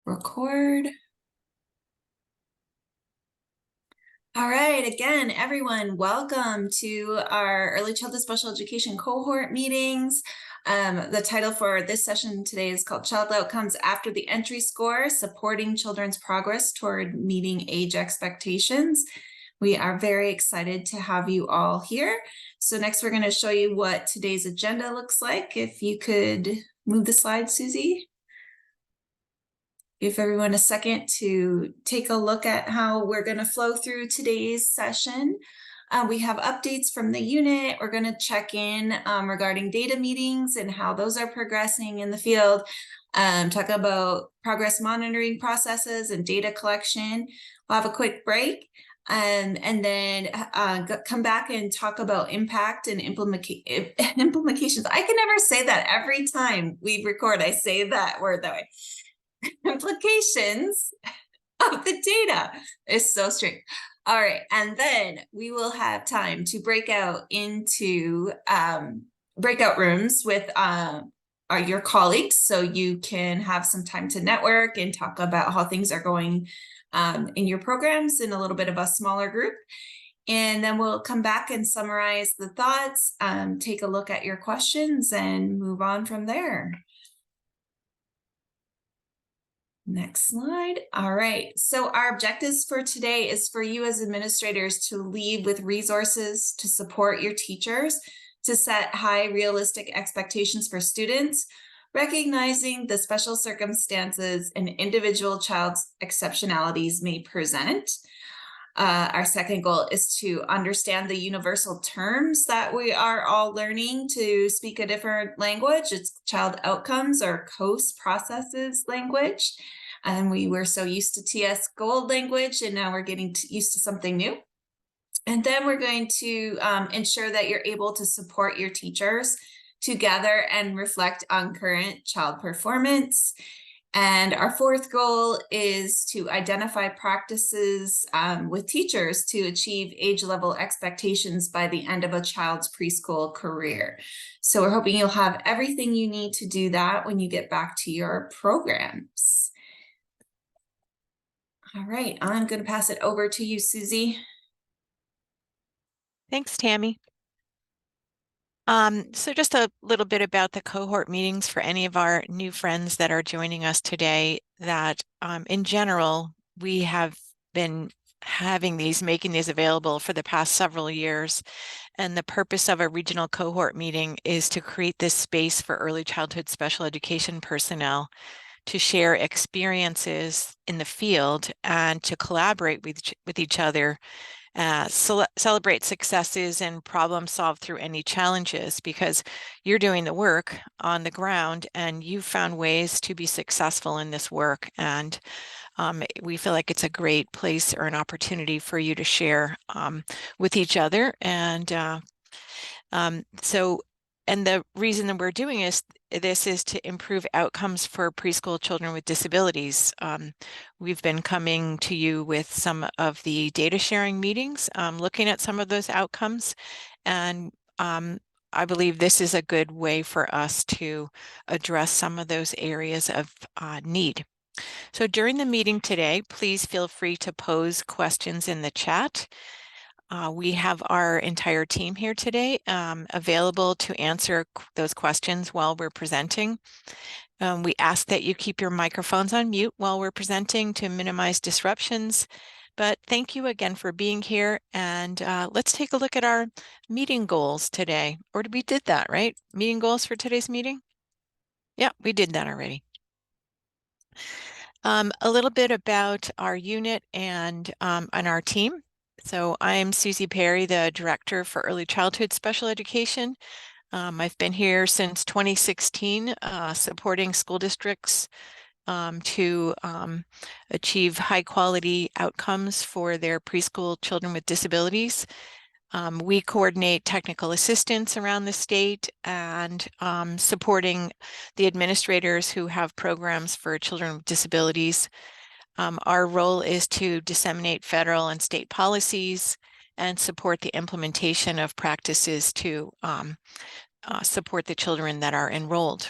Record. All right, again, everyone, welcome to our Early Childhood Special Education Cohort meetings. The title for this session today is called Child Outcomes After the Entry Score, Supporting Children's Progress Toward Meeting Age Expectations. We are very excited to have you all here. So next we're going to show you what today's agenda looks like. If you could move the slide, Susie. Give everyone a second to take a look at how we're going to flow through today's session. We have updates from the unit. We're going to check in regarding data meetings and how those are progressing in the field. Talk about progress monitoring processes and data collection. We'll have a quick break and then come back and talk about impact and implications. I can never say that. Every time we record, I say that word that way. Implications of the data is so strange. All right, and then we will have time to break out into breakout rooms with your colleagues, so you can have some time to network and talk about how things are going in your programs in a little bit of a smaller group. And then we'll come back and summarize the thoughts, take a look at your questions, and move on from there. Next slide. All right. So our objectives for today is for you as administrators to lead with resources to support your teachers, to set high realistic expectations for students, recognizing the special circumstances an individual child's exceptionalities may present. Our second goal is to understand the universal terms that we are all learning to speak a different language. It's child outcomes or COAS processes language. And we were so used to TS Gold language, and now we're getting used to something new. And then we're going to ensure that you're able to support your teachers to gather and reflect on current child performance. And our fourth goal is to identify practices with teachers to achieve age-level expectations by the end of a child's preschool career. So we're hoping you'll have everything you need to do that when you get back to your programs. All right, I'm going to pass it over to you, Susie. Thanks, Tammy. So just a little bit about the cohort meetings for any of our new friends that are joining us today, that in general, we have been making these available for the past several years. And the purpose of a regional cohort meeting is to create this space for early childhood special education personnel to share experiences in the field and to collaborate with each other, celebrate successes and problem solve through any challenges, because you're doing the work on the ground and you've found ways to be successful in this work. And we feel like it's a great place or an opportunity for you to share with each other. And and the reason that we're doing this is to improve outcomes for preschool children with disabilities. We've been coming to you with some of the data sharing meetings, looking at some of those outcomes. And I believe this is a good way for us to address some of those areas of need. So during the meeting today, please feel free to pose questions in the chat. We have our entire team here today available to answer those questions while we're presenting. We ask that you keep your microphones on mute while we're presenting to minimize disruptions. But thank you again for being here. And let's take a look at our meeting goals today. Or we did that, right? Meeting goals for today's meeting? Yeah, we did that already. A little bit about our unit and our team. So I'm Susie Perry, the Director for Early Childhood Special Education. I've been here since 2016, supporting school districts to achieve high quality outcomes for their preschool children with disabilities. We coordinate technical assistance around the state and supporting the administrators who have programs for children with disabilities. Our role is to disseminate federal and state policies and support the implementation of practices to support the children that are enrolled.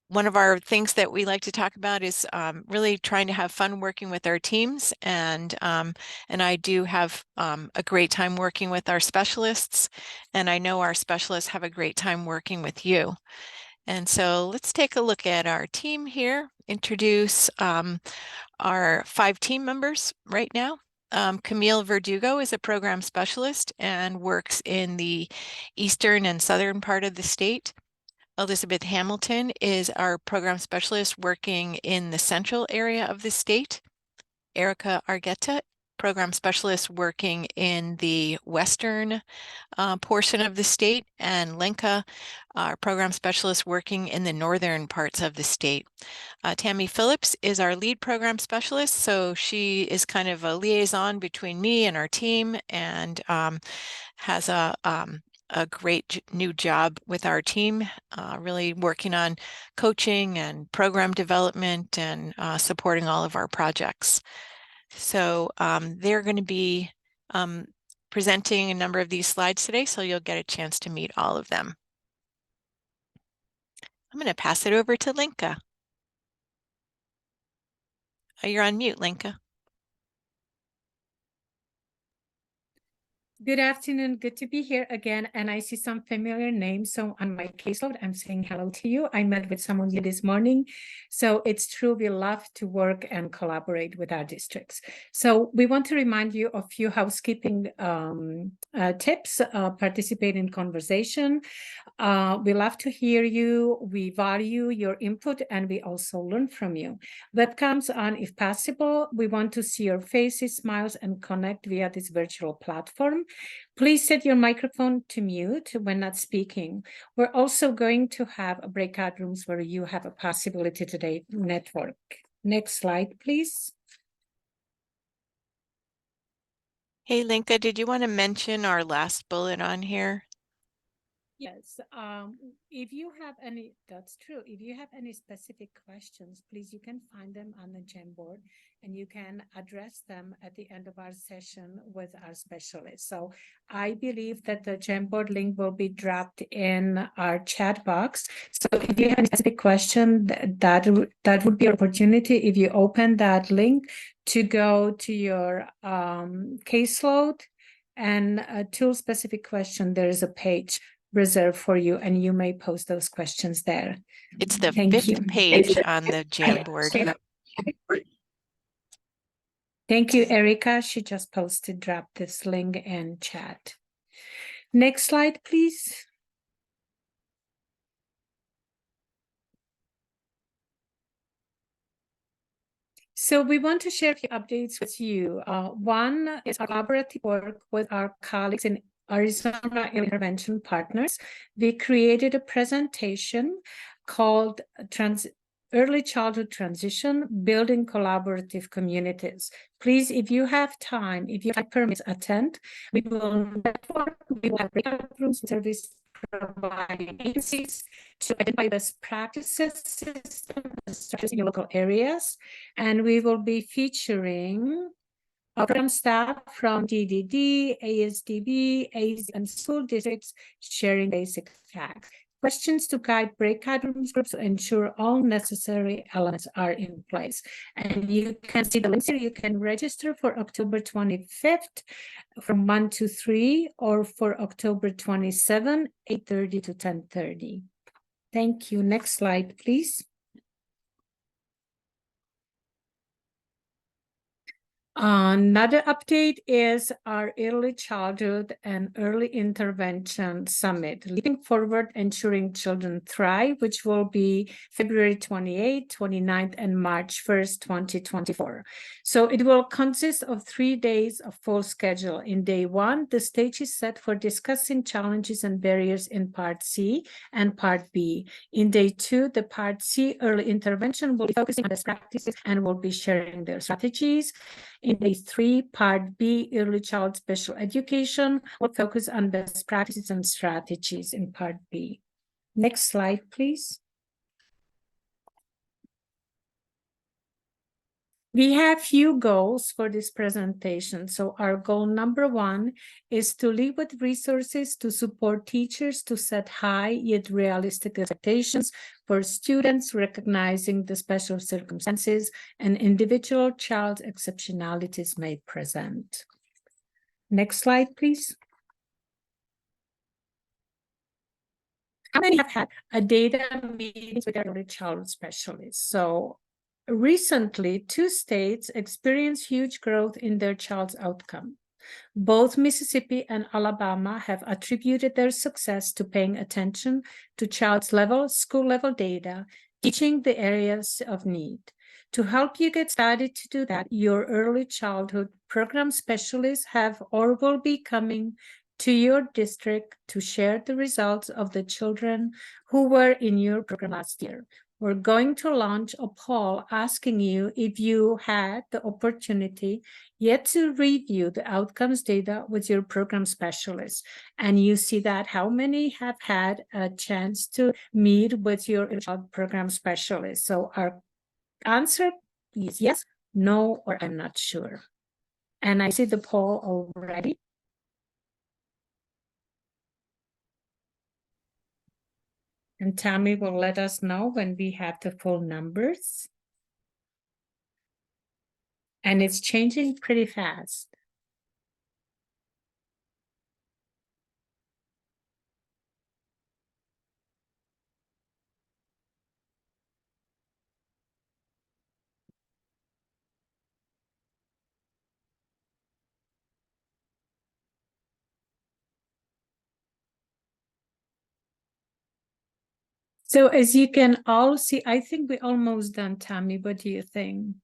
one of our things that we like to talk about is really trying to have fun working with our teams, and I do have a great time working with our specialists, and I know our specialists have a great time working with you. And so let's take a look at our team here, introduce our 5 team members right now. Camille Verdugo is a program specialist and works in the eastern and southern part of the state. Elizabeth Hamilton is our program specialist working in the central area of the state. Erica Argueta, program specialist working in the western portion of the state, and Lenka, our program specialist working in the northern parts of the state. Tammy Phillips is our lead program specialist, so she is kind of a liaison between me and our team, and has a great new job with our team, really working on coaching and program development and supporting all of our projects. So they're going to be presenting a number of these slides today, so you'll get a chance to meet all of them. I'm going to pass it over to Lenka. You're on mute, Lenka. Good afternoon. Good to be here again. And I see some familiar names. So on my caseload, I'm saying hello to you. I met with some of you this morning. So it's true, we love to work and collaborate with our districts. So we want to remind you of a few housekeeping tips. Participate in conversation. We love to hear you. We value your input, and we also learn from you. Webcams on if possible. We want to see your faces, smiles, and connect via this virtual platform. Please set your microphone to mute when not speaking. We're also going to have breakout rooms where you have a possibility today network. Next slide, please. Hey, Lenka, did you want to mention our last bullet on here? Yes, if you have any, that's true. If you have any specific questions, please, you can find them on the Jamboard, and you can address them at the end of our session with our specialist. So I believe that the Jamboard link will be dropped in our chat box. So if you have a specific question, that would be an opportunity if you open that link to go to your caseload, and to a specific question, there is a page reserved for you, and you may post those questions there. It's the Thank 5th you. page on the Jamboard. Thank you, Erica. She just dropped this link in chat. Next slide, please. So we want to share a few updates with you. One is our collaborative work with our colleagues in Arizona Intervention Partners. We created a presentation called Early Childhood Transition, Building Collaborative Communities. Please, if you have time, if you have permits, attend. We will network, we will have breakout rooms, service providing agencies to identify best practices, systems in your local areas. And we will be featuring program staff from DDD, ASDB, AZ, and school districts sharing basic facts. Questions to guide breakout rooms groups to ensure all necessary elements are in place. And you can see the links here. You can register for October 25th from 1 to 3, or for October 27, 8:30 to 10:30. Thank you. Next slide, please. Another update is our Early Childhood and Early Intervention Summit, Leaping Forward, Ensuring Children Thrive, which will be February 28th, 29th, and March 1st, 2024. So it will consist of 3 days of full schedule. In day 1, the stage is set for discussing challenges and barriers in Part C and Part B. In day 2, the Part C Early Intervention will be focusing on best practices and will be sharing their strategies. In day 3, Part B, Early Child Special Education, will focus on best practices and strategies in Part B. Next slide, please. We have few goals for this presentation. So our goal number one is to leave with resources to support teachers to set high yet realistic expectations for students, recognizing the special circumstances and individual child exceptionalities may present. Next slide, please. How many have had a data meetings with their early childhood specialists? So recently, 2 states experienced huge growth in their child's outcome. Both Mississippi and Alabama have attributed their success to paying attention to child's school level data, teaching the areas of need. To help you get started to do that, your early childhood program specialists have or will be coming to your district to share the results of the children who were in your program last year. We're going to launch a poll asking you if you had the opportunity yet to review the outcomes data with your program specialist. And you see that how many have had a chance to meet with your child program specialist. So our answer is yes, no, or I'm not sure. And I see the poll already. And Tammy will let us know when we have the full numbers. And it's changing pretty fast. So as you can all see, I think we're almost done, Tammy. What do you think?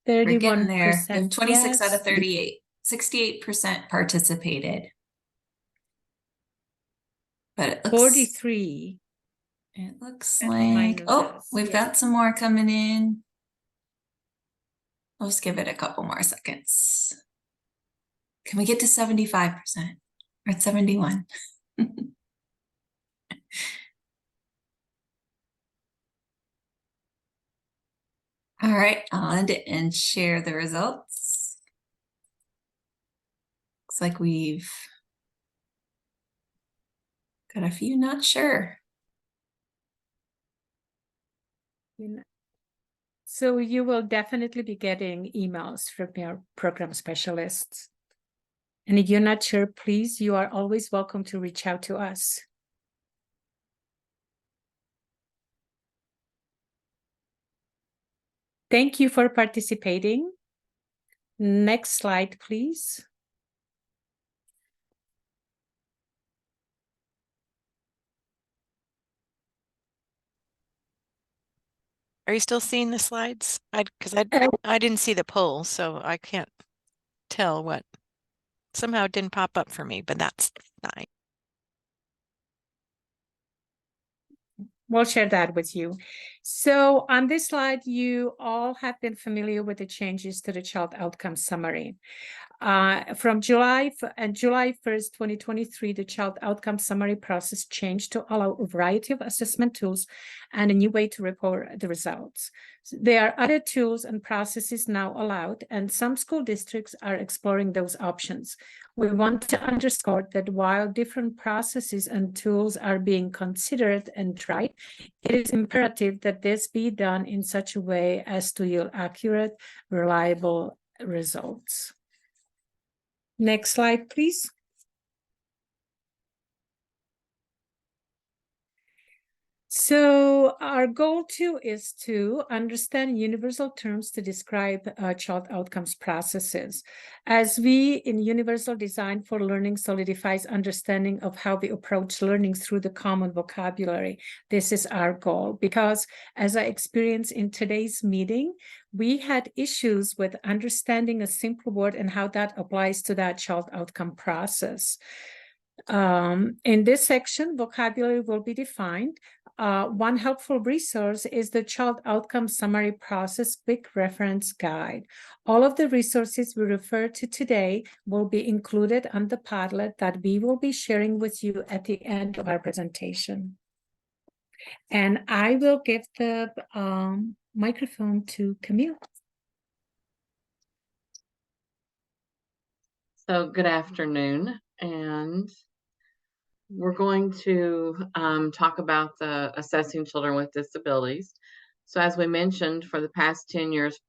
We're getting there. 31%. 26 out yes. of 38. 68% participated. But it looks 43. It looks And like, minus oh, us, we've yeah. got some more coming in. Let's give it a couple more seconds. Can we get to 75%? We're at 71. All right, I'll end it and share the results. Looks like we've got a few not sure. So you will definitely be getting emails from your program specialists. And if you're not sure, please, you are always welcome to reach out to us. Thank you for participating. Next slide, please. Are you still seeing the slides? Because I didn't see the poll, so I can't tell what. Somehow it didn't pop up for me, but that's fine. We'll share that with you. So on this slide, you all have been familiar with the changes to the child outcome summary. From July 1st, 2023, the child outcome summary process changed to allow a variety of assessment tools and a new way to report the results. There are other tools and processes now allowed, and some school districts are exploring those options. We want to underscore that while different processes and tools are being considered and tried, it is imperative that this be done in such a way as to yield accurate, reliable results. Next slide, please. So our goal too is to understand universal terms to describe child outcomes processes. As we in Universal Design for Learning solidifies understanding of how we approach learning through the common vocabulary, this is our goal. Because as I experienced in today's meeting, we had issues with understanding a simple word and how that applies to that child outcome process. In this section, vocabulary will be defined. One helpful resource is the Child Outcome Summary Process Quick Reference Guide. All of the resources we refer to today will be included on the Padlet that we will be sharing with you at the end of our presentation. And I will give the microphone to Camille. So good afternoon, and we're going to talk about the assessing children with disabilities. So as we mentioned, for the past 10 years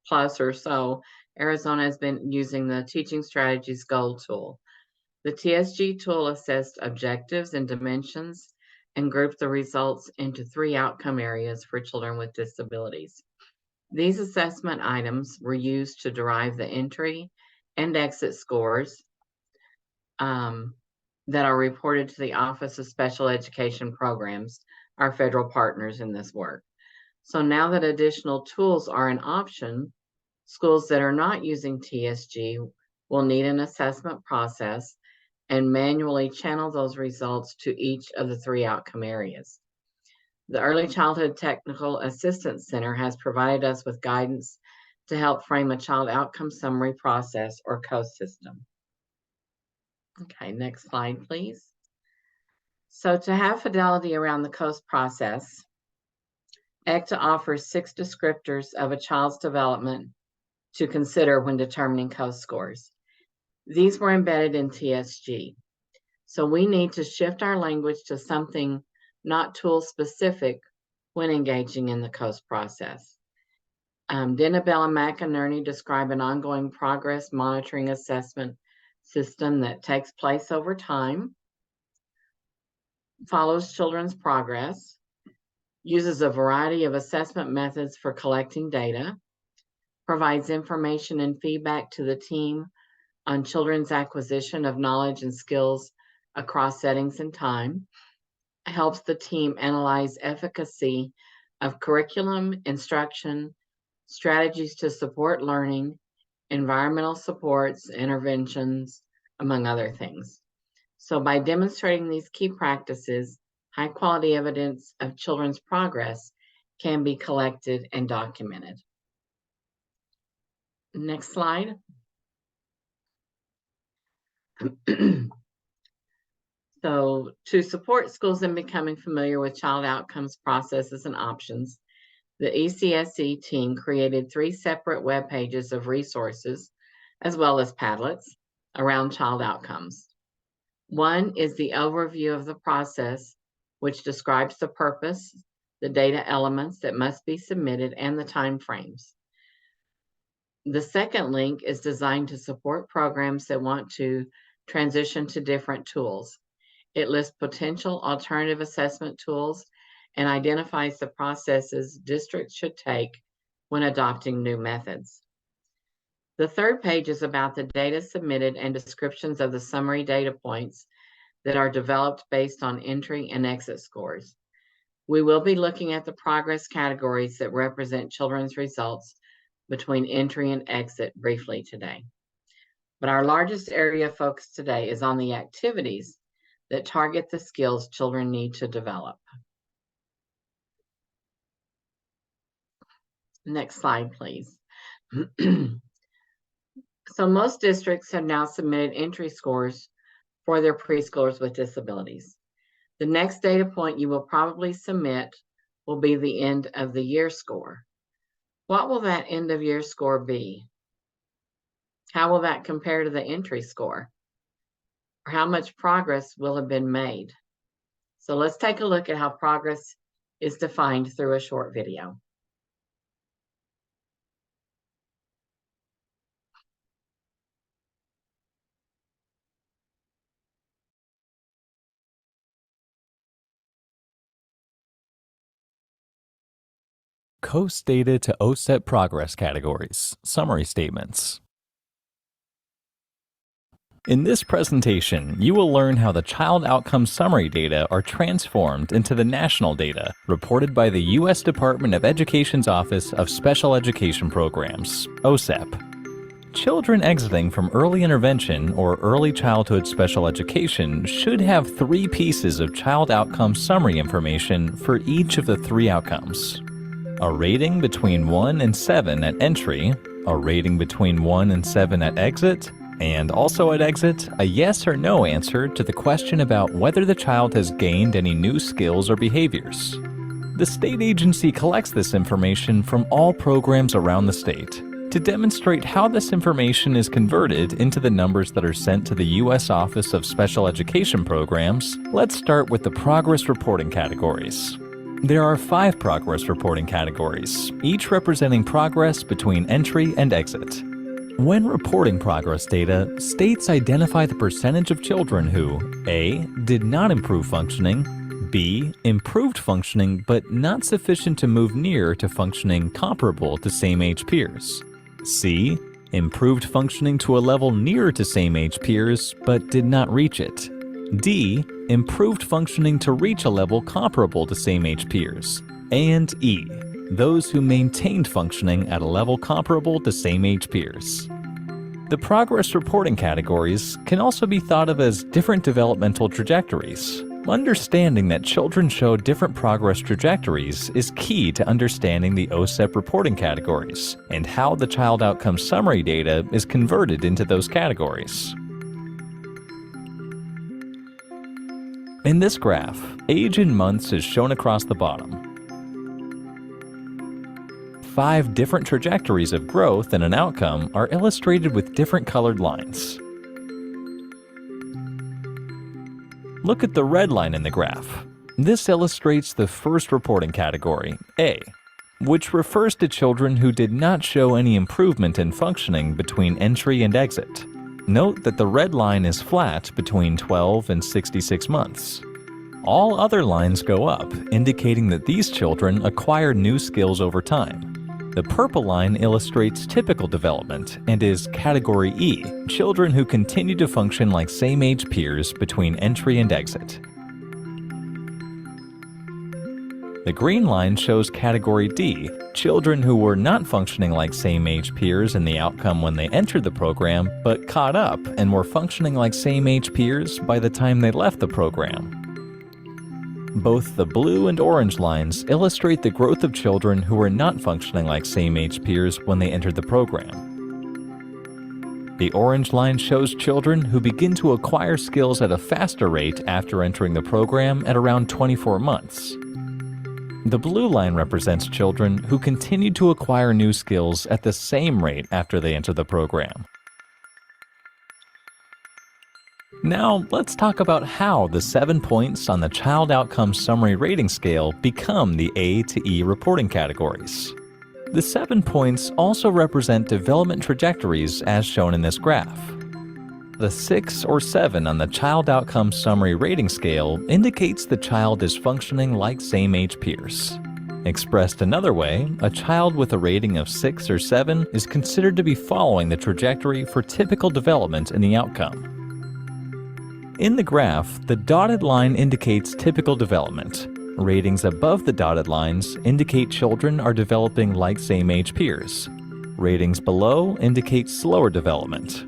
plus or so, Arizona has been using the Teaching Strategies Goal tool. The TSG tool assessed objectives and dimensions and grouped the results into 3 outcome areas for children with disabilities. These assessment items were used to derive the entry and exit scores that are reported to the Office of Special Education Programs, our federal partners in this work. So now that additional tools are an option, schools that are not using TSG will need an assessment process and manually channel those results to each of the 3 outcome areas. The Early Childhood Technical Assistance Center has provided us with guidance to help frame a child outcome summary process or COAS system. Okay, next slide, please. So to have fidelity around the COAS process, ECTA offers 6 descriptors of a child's development to consider when determining COAS scores. These were embedded in TSG. So we need to shift our language to something not tool specific when engaging in the COAS process. Denabel and McInerney describe an ongoing progress monitoring assessment system that takes place over time, follows children's progress, uses a variety of assessment methods for collecting data, provides information and feedback to the team on children's acquisition of knowledge and skills across settings and time, helps the team analyze efficacy of curriculum, instruction, strategies to support learning, environmental supports, interventions, among other things. So by demonstrating these key practices, high quality evidence of children's progress can be collected and documented. Next slide. So to support schools in becoming familiar with child outcomes processes and options, the ECSE team created 3 separate web pages of resources, as well as Padlets, around child outcomes. One is the overview of the process, which describes the purpose, the data elements that must be submitted, and the timeframes. The second link is designed to support programs that want to transition to different tools. It lists potential alternative assessment tools and identifies the processes districts should take when adopting new methods. The third page is about the data submitted and descriptions of the summary data points that are developed based on entry and exit scores. We will be looking at the progress categories that represent children's results between entry and exit briefly today. But our largest area of focus today is on the activities that target the skills children need to develop. Next slide, please. So most districts have now submitted entry scores for their preschoolers with disabilities. The next data point you will probably submit will be the end of the year score. What will that end of year score be? How will that compare to the entry score? Or how much progress will have been made? So let's take a look at how progress is defined through a short video. COAS data to OSEP progress categories, summary statements. In this presentation, you will learn how the Child Outcome Summary data are transformed into the national data reported by the U.S. Department of Education's Office of Special Education Programs, OSEP. Children exiting from early intervention or early childhood special education should have 3 pieces of Child Outcome Summary information for each of the 3 outcomes. A rating between 1 and 7 at entry, a rating between 1 and 7 at exit, and also at exit, a yes or no answer to the question about whether the child has gained any new skills or behaviors. The state agency collects this information from all programs around the state, To demonstrate how this information is converted into the numbers that are sent to the U.S. Office of Special Education Programs, let's start with the progress reporting categories. There are 5 progress reporting categories, each representing progress between entry and exit. When reporting progress data, states identify the percentage of children who A. did not improve functioning, B. improved functioning but not sufficient to move near to functioning comparable to same-age peers, C. improved functioning to a level near to same-age peers but did not reach it, D. improved functioning to reach a level comparable to same-age peers, and E. those who maintained functioning at a level comparable to same-age peers. The progress reporting categories can also be thought of as different developmental trajectories. Understanding that children show different progress trajectories is key to understanding the OSEP reporting categories and how the child outcome summary data is converted into those categories. In this graph, age in months is shown across the bottom. 5 different trajectories of growth in an outcome are illustrated with different colored lines. Look at the red line in the graph. This illustrates the first reporting category, A, which refers to children who did not show any improvement in functioning between entry and exit. Note that the red line is flat between 12 and 66 months. All other lines go up, indicating that these children acquire new skills over time. The purple line illustrates typical development and is Category E, children who continue to function like same-age peers between entry and exit. The green line shows Category D, children who were not functioning like same-age peers in the outcome when they entered the program, but caught up and were functioning like same-age peers by the time they left the program. Both the blue and orange lines illustrate the growth of children who were not functioning like same-age peers when they entered the program. The orange line shows children who begin to acquire skills at a faster rate after entering the program at around 24 months. The blue line represents children who continue to acquire new skills at the same rate after they enter the program. Now, let's talk about how the 7 points on the Child Outcome Summary Rating Scale become the A to E reporting categories. The 7 points also represent development trajectories as shown in this graph. The 6 or 7 on the Child Outcome Summary Rating Scale indicates the child is functioning like same-age peers. Expressed another way, a child with a rating of 6 or 7 is considered to be following the trajectory for typical development in the outcome. In the graph, the dotted line indicates typical development. Ratings above the dotted lines indicate children are developing like same-age peers. Ratings below indicate slower development.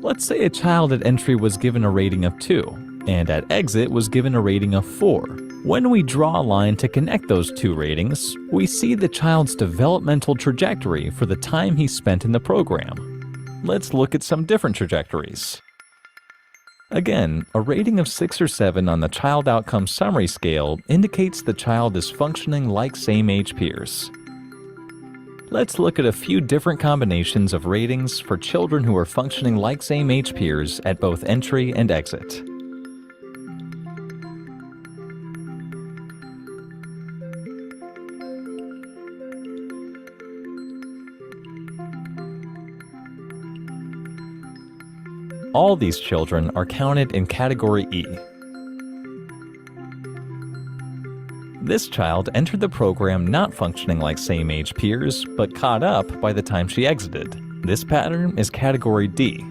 Let's say a child at entry was given a rating of 2, and at exit was given a rating of 4. When we draw a line to connect those 2 ratings, we see the child's developmental trajectory for the time he spent in the program. Let's look at some different trajectories. Again, a rating of 6 or 7 on the Child Outcome Summary Scale indicates the child is functioning like same-age peers. Let's look at a few different combinations of ratings for children who are functioning like same-age peers at both entry and exit. All these children are counted in Category E. This child entered the program not functioning like same-age peers, but caught up by the time she exited. This pattern is Category D.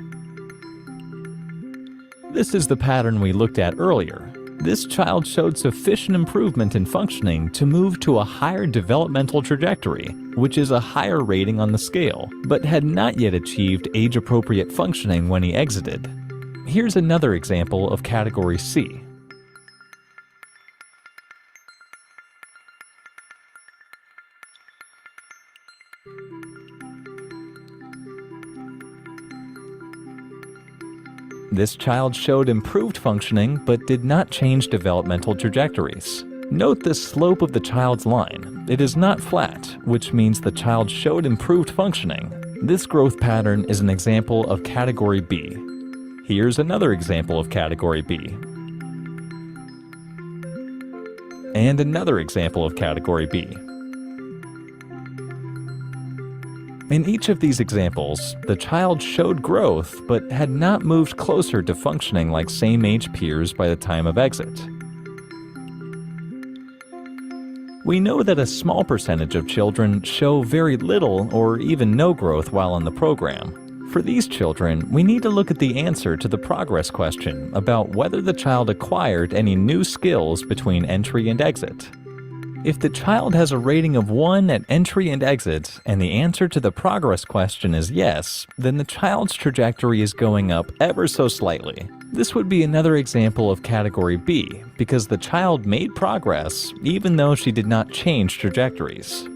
This is the pattern we looked at earlier. This child showed sufficient improvement in functioning to move to a higher developmental trajectory, which is a higher rating on the scale, but had not yet achieved age-appropriate functioning when he exited. Here's another example of Category C. This child showed improved functioning but did not change developmental trajectories. Note the slope of the child's line. It is not flat, which means the child showed improved functioning. This growth pattern is an example of Category B. Here's another example of Category B. And another example of Category B. In each of these examples, the child showed growth but had not moved closer to functioning like same-age peers by the time of exit. We know that a small percentage of children show very little or even no growth while in the program. For these children, we need to look at the answer to the progress question about whether the child acquired any new skills between entry and exit. If the child has a rating of 1 at entry and exit, and the answer to the progress question is yes, then the child's trajectory is going up ever so slightly. This would be another example of Category B, because the child made progress even though she did not change trajectories.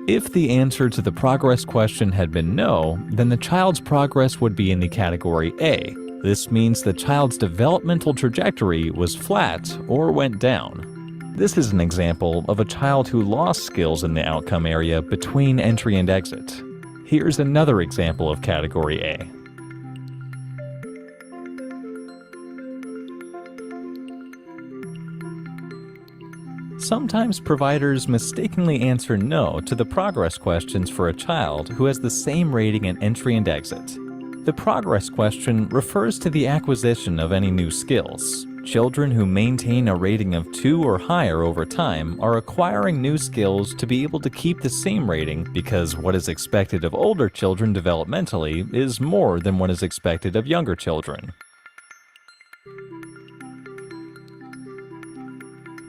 If the answer to the progress question had been no, then the child's progress would be in the Category A. This means the child's developmental trajectory was flat or went down. This is an example of a child who lost skills in the outcome area between entry and exit. Here's another example of Category A. Sometimes providers mistakenly answer no to the progress questions for a child who has the same rating at entry and exit. The progress question refers to the acquisition of any new skills. Children who maintain a rating of 2 or higher over time are acquiring new skills to be able to keep the same rating because what is expected of older children developmentally is more than what is expected of younger children.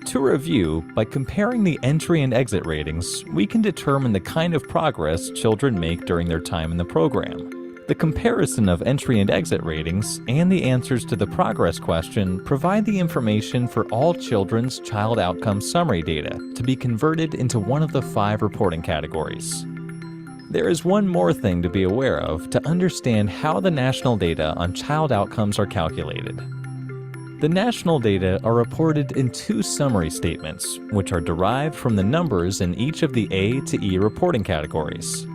To review, by comparing the entry and exit ratings, we can determine the kind of progress children make during their time in the program. The comparison of entry and exit ratings and the answers to the progress question provide the information for all children's child outcome summary data to be converted into one of the 5 reporting categories. There is one more thing to be aware of to understand how the national data on child outcomes are calculated. The national data are reported in 2 summary statements, which are derived from the numbers in each of the A to E reporting categories.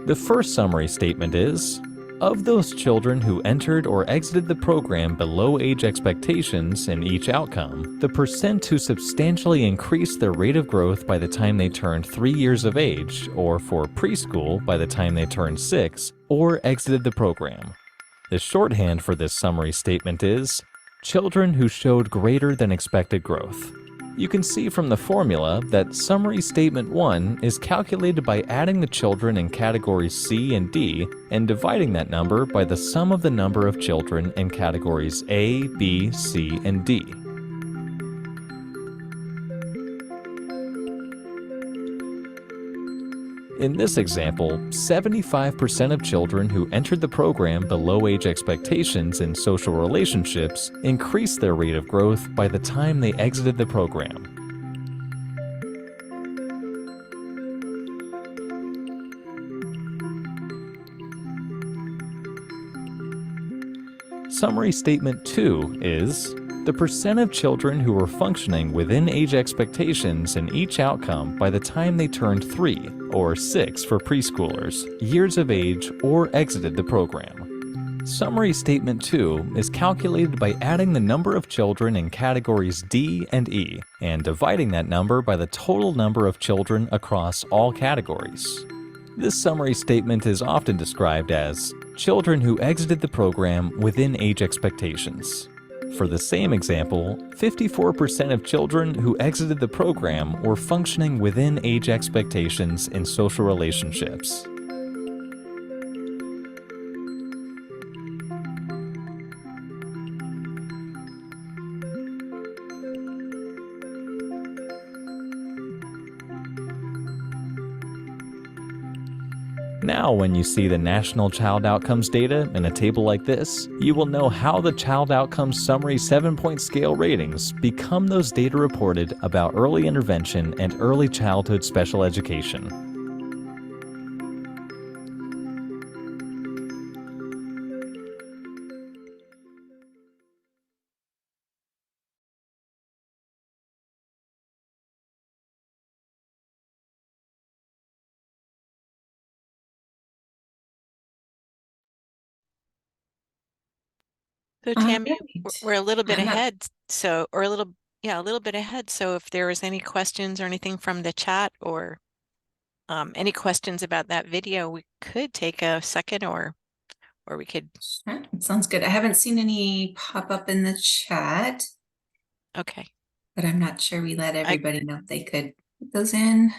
The first summary statement is, of those children who entered or exited the program below age expectations in each outcome, the percent who substantially increased their rate of growth by the time they turned 3 years of age, or for preschool by the time they turned 6, or exited the program. The shorthand for this summary statement is, children who showed greater than expected growth. You can see from the formula that Summary Statement 1 is calculated by adding the children in categories C and D and dividing that number by the sum of the number of children in categories A, B, C, and D. In this example, 75% of children who entered the program below age expectations in social relationships increased their rate of growth by the time they exited the program. Summary Statement 2 is, the percent of children who were functioning within age expectations in each outcome by the time they turned 3, or 6 for preschoolers, years of age, or exited the program. Summary Statement 2 is calculated by adding the number of children in categories D and E and dividing that number by the total number of children across all categories. This summary statement is often described as children who exited the program within age expectations. For the same example, 54% of children who exited the program were functioning within age expectations in social relationships. Now, when you see the National Child Outcomes data in a table like this, you will know how the Child Outcomes Summary 7-point scale ratings become those data reported about early intervention and early childhood special education. So Tammy, right. we're a little bit I'm not- ahead, so, or a little, yeah, a little bit ahead. So if there was any questions or anything from the chat or any questions about that video, we could take a second or we could, Sure, it sounds good. I haven't seen any pop up in the chat, okay. but I'm not sure we let everybody know if they could put those in.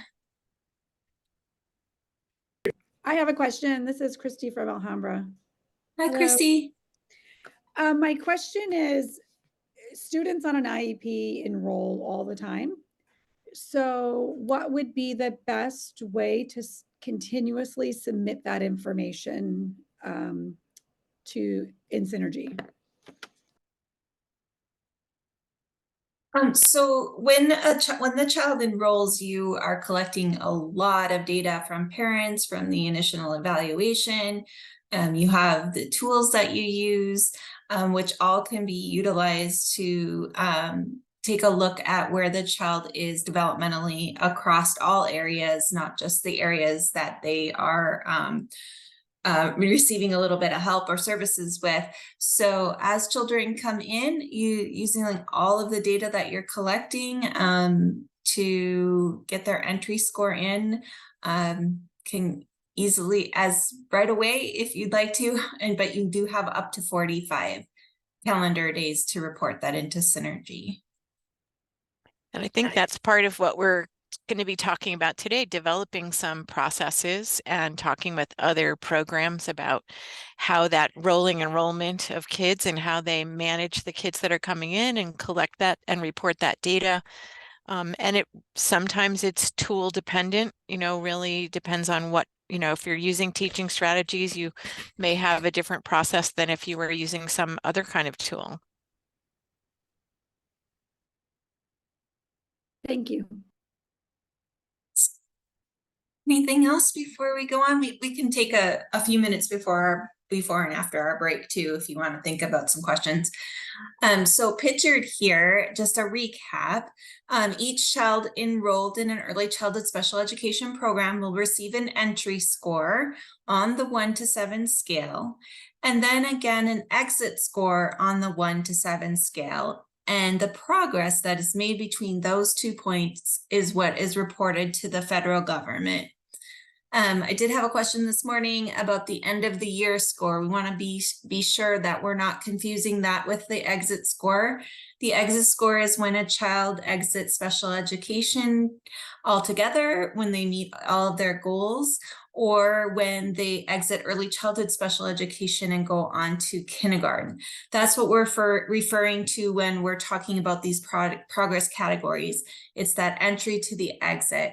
I have a question. This is Christy from Alhambra. Hi, Hello. Christy. My question is, students on an IEP enroll all the time. So what would be the best way to continuously submit that information to in Synergy? So when the child enrolls, you are collecting a lot of data from parents, from the initial evaluation. You have the tools that you use, which all can be utilized to take a look at where the child is developmentally across all areas, not just the areas that they are receiving a little bit of help or services with. So as children come in, you using like all of the data that you're collecting to get their entry score in, can easily, as right away if you'd like to, but you do have up to 45 calendar days to report that into Synergy. And I think that's part of what we're going to be talking about today, developing some processes and talking with other programs about how that rolling enrollment of kids and how they manage the kids that are coming in and collect that and report that data. And sometimes it's tool dependent, really depends on what, if you're using teaching strategies, you may have a different process than if you were using some other kind of tool. Thank you. Anything else before we go on? We can take a few minutes before and after our break too, if you want to think about some questions. So pictured here, just a recap. Each child enrolled in an early childhood special education program will receive an entry score on the 1 to 7 scale, and then again an exit score on the 1 to 7 scale. And the progress that is made between those 2 points is what is reported to the federal government. I did have a question this morning about the end of the year score. We want to be sure that we're not confusing that with the exit score. The exit score is when a child exits special education altogether, when they meet all of their goals, or when they exit early childhood special education and go on to kindergarten. That's what we're referring to when we're talking about these progress categories. It's that entry to the exit.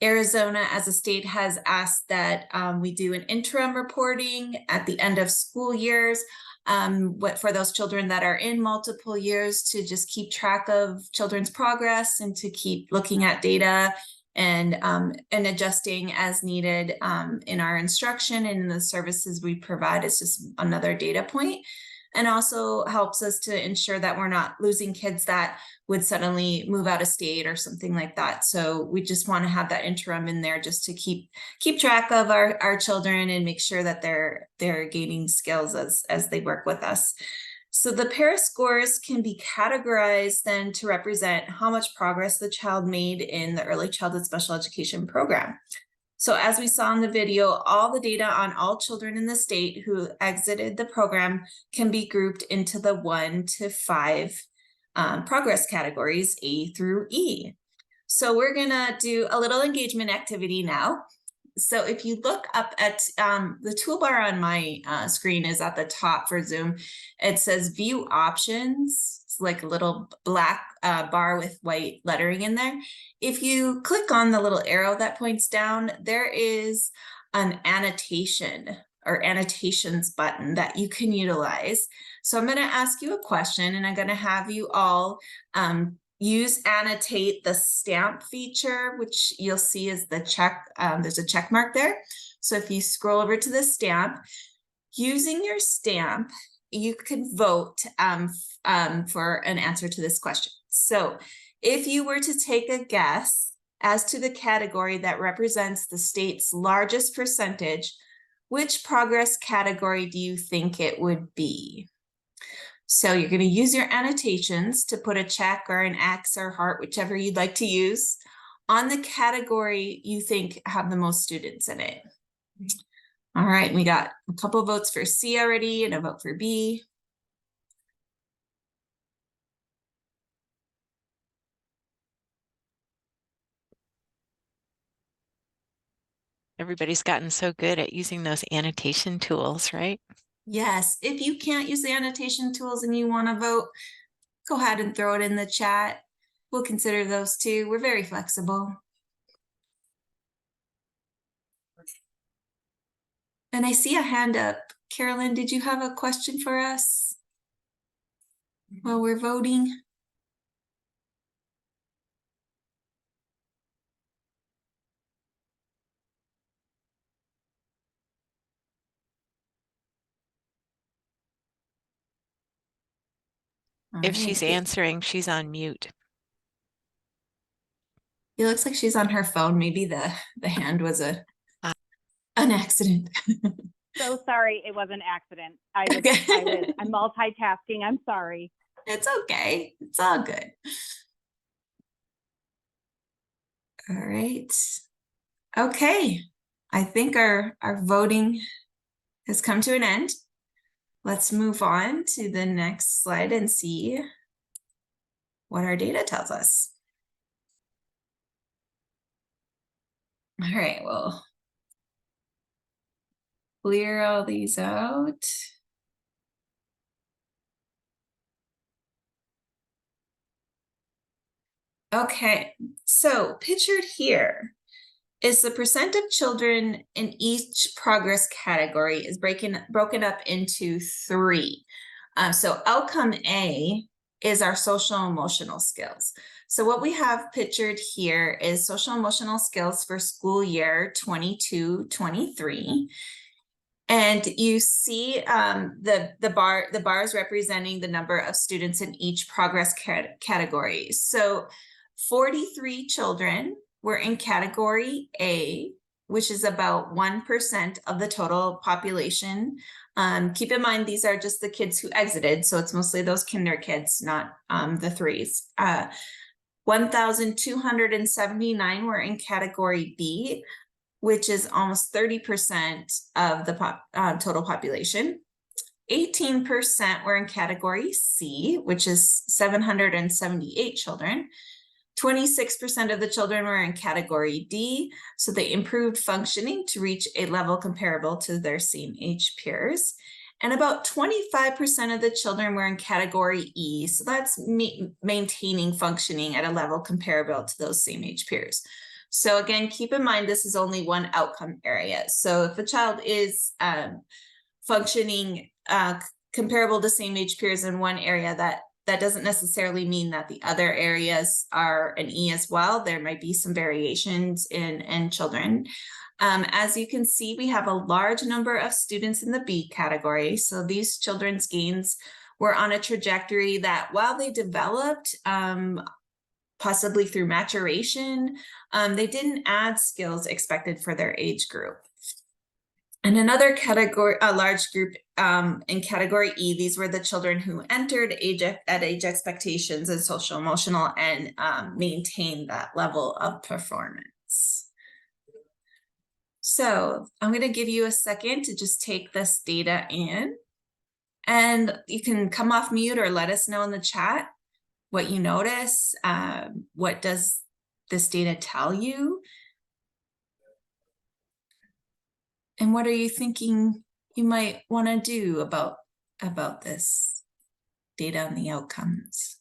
Arizona as a state has asked that we do an interim reporting at the end of school years, for those children that are in multiple years, to just keep track of children's progress and to keep looking at data and adjusting as needed in our instruction and in the services we provide. Is just another data point, and also helps us to ensure that we're not losing kids that would suddenly move out of state or something like that. So we just want to have that interim in there just to keep track of our children and make sure that they're gaining skills as they work with us. So the PARA scores can be categorized then to represent how much progress the child made in the early childhood special education program. So as we saw in the video, all the data on all children in the state who exited the program can be grouped into the 1 to 5 progress categories, A through E. So we're gonna do a little engagement activity now. So if you look up at the toolbar on my screen is at the top for Zoom. It says view options. It's like a little black bar with white lettering in there. If you click on the little arrow that points down, there is an annotation or annotations button that you can utilize. So I'm going to ask you a question, and I'm going to have you all use annotate the stamp feature, which you'll see is the check. There's a check mark there. So if you scroll over to the stamp, using your stamp, you can vote for an answer to this question. So if you were to take a guess as to the category that represents the state's largest percentage, which progress category do you think it would be? So you're going to use your annotations to put a check or an X or heart, whichever you'd like to use, on the category you think have the most students in it. All right, we got a couple votes for C already and a vote for B. Everybody's gotten so good at using those annotation tools, right? Yes, if you can't use the annotation tools and you want to vote, go ahead and throw it in the chat. We'll consider those too. We're very flexible. And I see a hand up. Carolyn, did you have a question for us while we're voting? All If she's right. answering, she's on mute. It looks like she's on her phone. Maybe the hand was an accident. So sorry, it was an accident. I'm multitasking. I'm sorry. It's okay. It's all good. All right. Okay. I think our voting has come to an end. Let's move on to the next slide and see what our data tells us. All right, well, clear all these out. Okay, so pictured here is the percent of children in each progress category is broken up into 3. So outcome A is our social emotional skills. So what we have pictured here is social emotional skills for school year 22-23. And you see the bars representing the number of students in each progress category. So 43 children were in category A, which is about 1% of the total population. Keep in mind, these are just the kids who exited, so it's mostly those kinder kids, not the threes. 1,279 were in category B, which is almost 30% of the total population. 18% were in category C, which is 778 children. 26% of the children were in category D, so they improved functioning to reach a level comparable to their same age peers. And about 25% of the children were in category E, so that's maintaining functioning at a level comparable to those same age peers. So again, keep in mind, this is only one outcome area. So if a child is functioning comparable to same age peers in one area, that doesn't necessarily mean that the other areas are an E as well. There might be some variations in children. As you can see, we have a large number of students in the B category. So these children's gains were on a trajectory that, while they developed possibly through maturation, they didn't add skills expected for their age group. And another category, a large group in category E, these were the children who entered at age expectations in social emotional and maintained that level of performance. So I'm going to give you a second to just take this data in, and you can come off mute or let us know in the chat what you notice. What does this data tell you? And what are you thinking you might want to do about this data and the outcomes?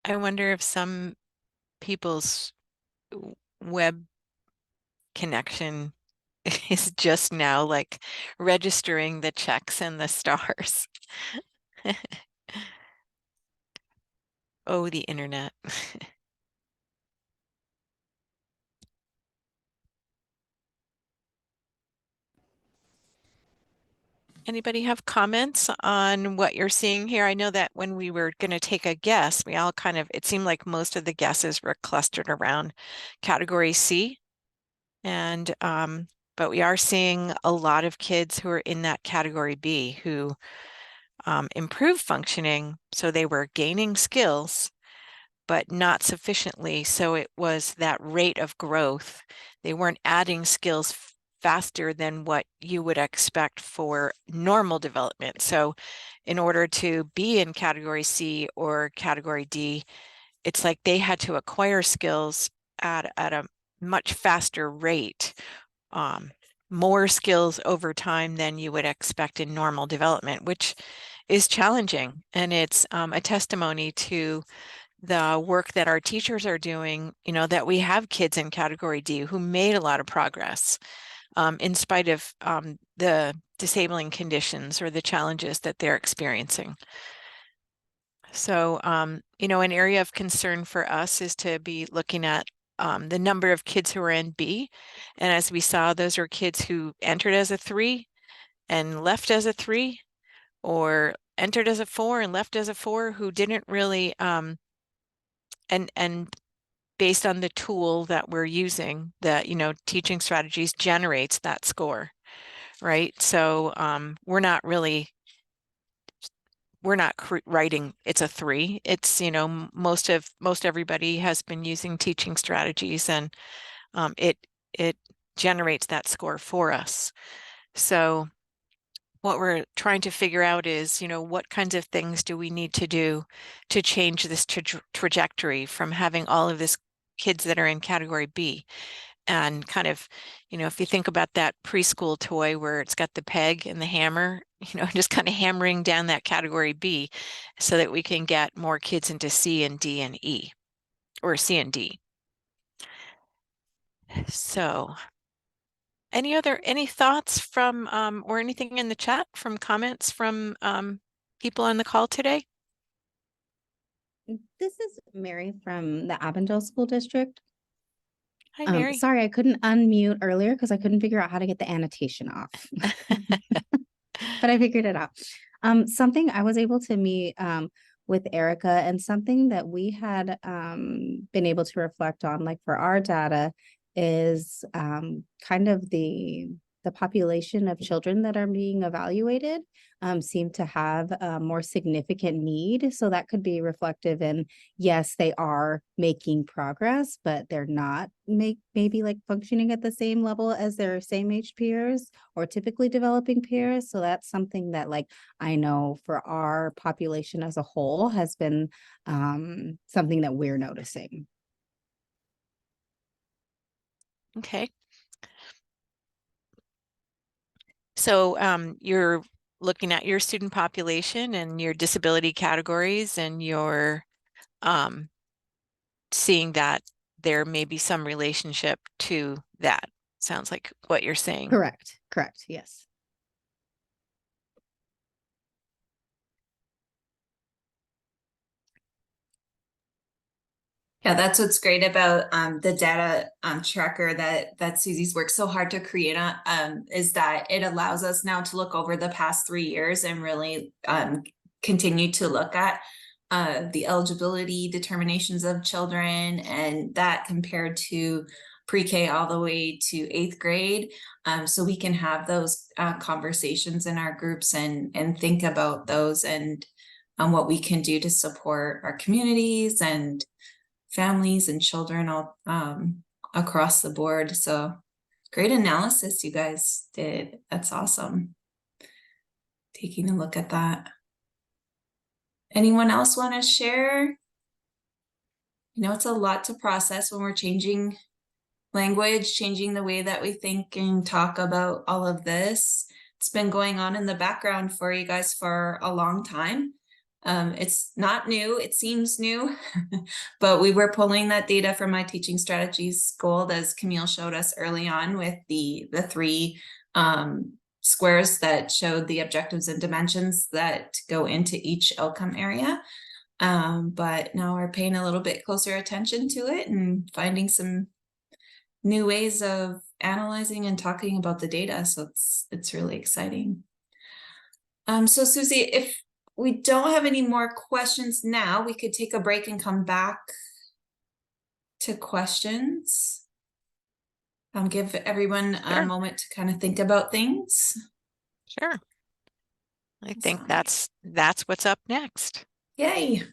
I wonder if some people's web connection is just now like registering the checks and the stars. Oh, the internet. Anybody have comments on what you're seeing here? I know that when we were going to take a guess, we all kind of, it seemed like most of the guesses were clustered around category C. And, but we are seeing a lot of kids who are in that category B who improved functioning. So they were gaining skills, but not sufficiently. So it was that rate of growth. They weren't adding skills faster than what you would expect for normal development. So in order to be in category C or category D, it's like they had to acquire skills at a much faster rate, more skills over time than you would expect in normal development, which is challenging. And it's a testimony to the work that our teachers are doing, you know, that we have kids in category D who made a lot of progress in spite of the disabling conditions or the challenges that they're experiencing. So, you know, an area of concern for us is to be looking at the number of kids who are in B. And as we saw, those are kids who entered as a 3 and left as a 3, or entered as a 4 and left as a 4, who didn't really, and based on the tool that we're using, that, you know, teaching strategies generates that score, right? So we're not writing it's a 3. It's, you know, most everybody has been using teaching strategies, and it generates that score for us. So what we're trying to figure out is, you know, what kinds of things do we need to do to change this trajectory from having all of this kids that are in category B. And kind of, you know, if you think about that preschool toy where it's got the peg and the hammer, you know, just kind of hammering down that category B so that we can get more kids into C and D and E, or C and D. So any thoughts from or anything in the chat from comments from people on the call today? This is Mary from the Avondale School District. Hi, Mary. Sorry, I couldn't unmute earlier because I couldn't figure out how to get the annotation off. But I figured it out. Something I was able to meet with Erica, and something that we had been able to reflect on, like for our data, is kind of the population of children that are being evaluated seem to have a more significant need. So that could be reflective in, yes, they are making progress, but they're not maybe like functioning at the same level as their same age peers or typically developing peers. So that's something that, like, I know for our population as a whole has been something that we're noticing. Okay. So you're looking at your student population and your disability categories, and you're seeing that there may be some relationship to that. Sounds like what you're saying. Correct. Yes. Yeah, that's what's great about the data tracker that Susie's worked so hard to create on, is that it allows us now to look over the past 3 years and really continue to look at the eligibility determinations of children, and that compared to pre-K all the way to 8th grade. So we can have those conversations in our groups and think about those and what we can do to support our communities and families and children all across the board. So great analysis you guys did. That's awesome. Taking a look at that. Anyone else want to share? You know, it's a lot to process when we're changing language, changing the way that we think and talk about all of this. It's been going on in the background for you guys for a long time. It's not new, it seems new, but we were pulling that data from my teaching strategies gold, as Camille showed us early on, with the 3 squares that showed the objectives and dimensions that go into each outcome area. But now we're paying a little bit closer attention to it and finding some new ways of analyzing and talking about the data. So it's really exciting. So Susie, if we don't have any more questions now, we could take a break and come back to questions. Give everyone a Sure. moment to kind of think about things. Sure. I think Awesome. that's what's up next. Yay.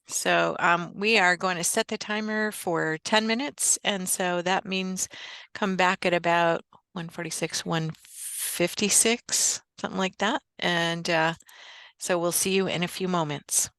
So we are going to set the timer for 10 minutes. And so that means come back at about 1:46, 1:56, something like that. And so we'll see you in a few moments.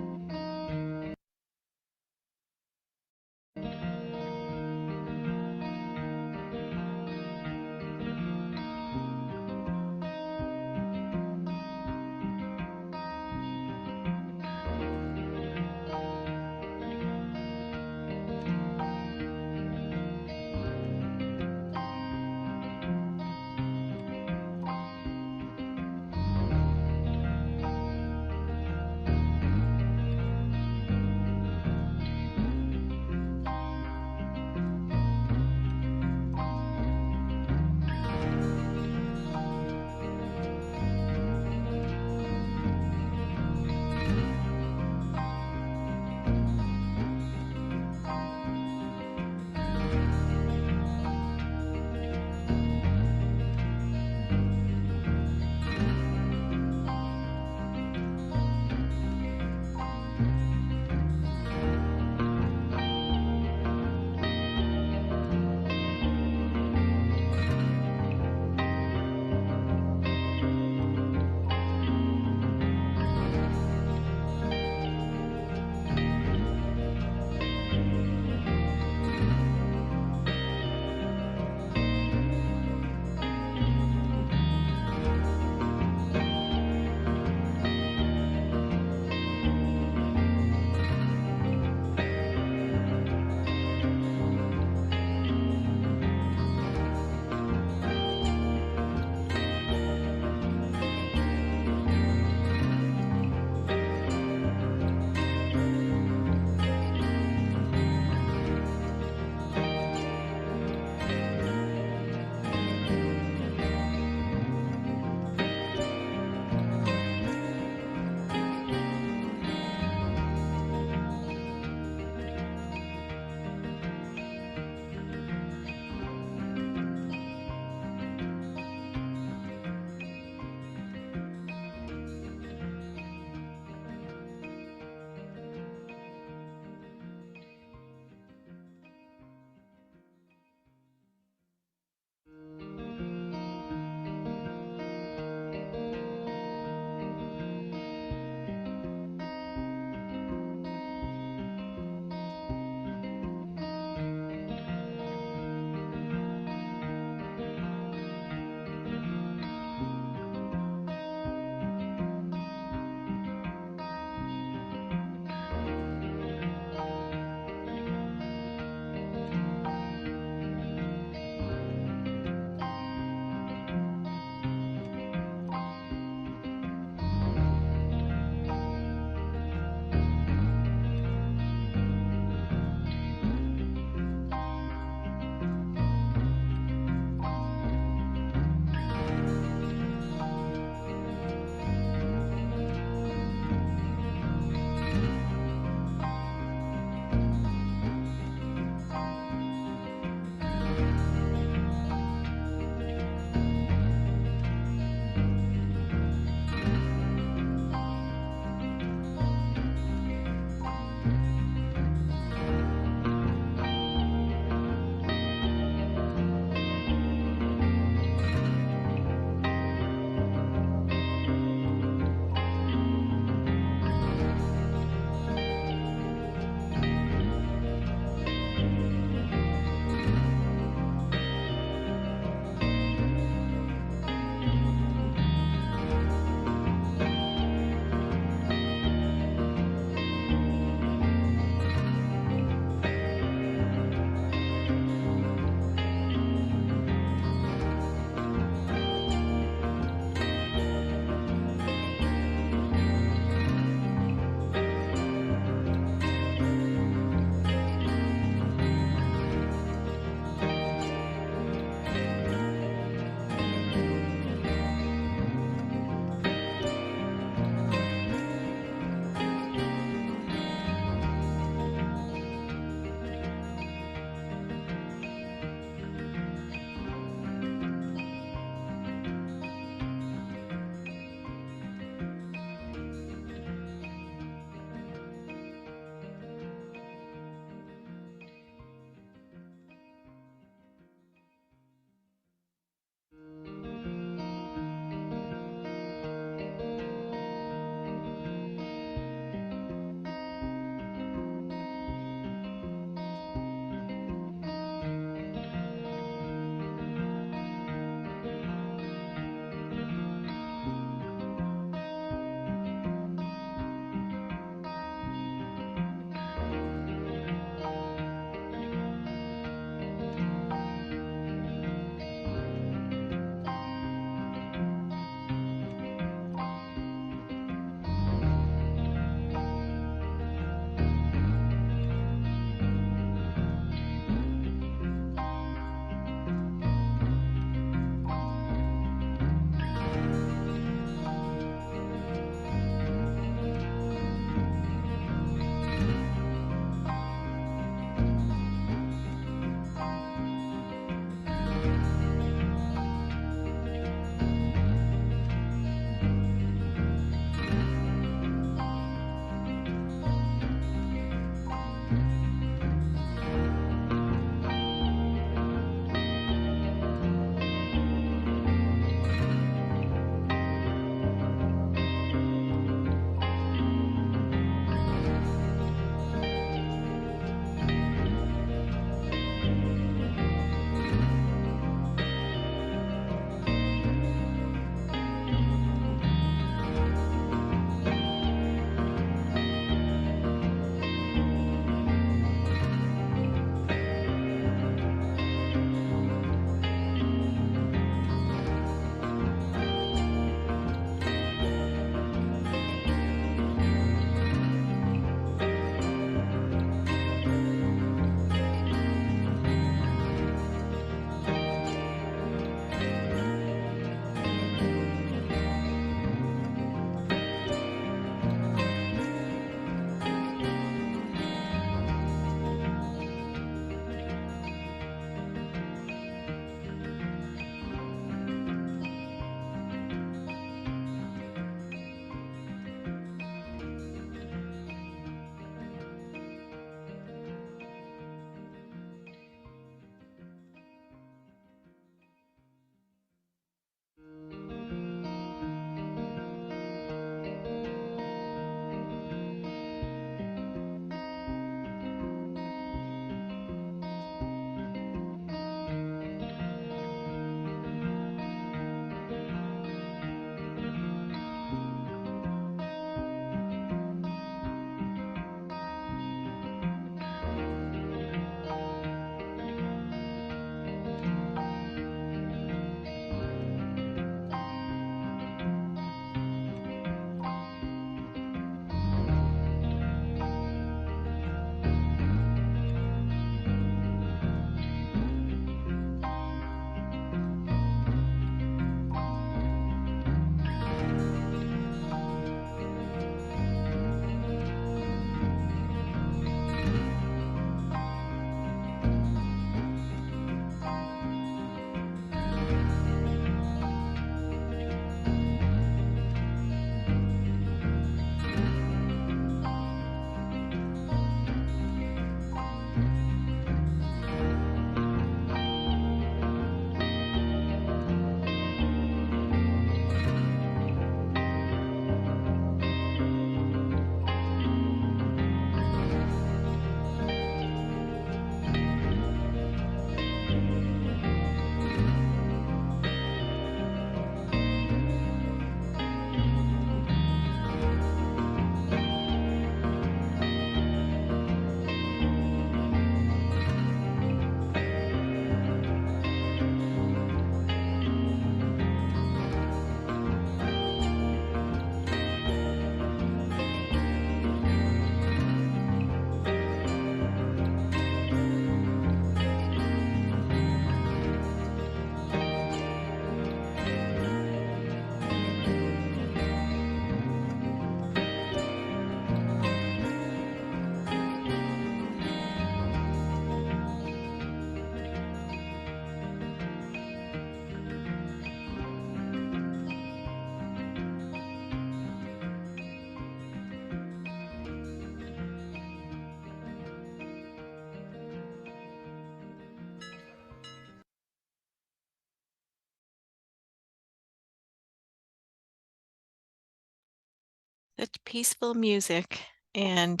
Such peaceful music, and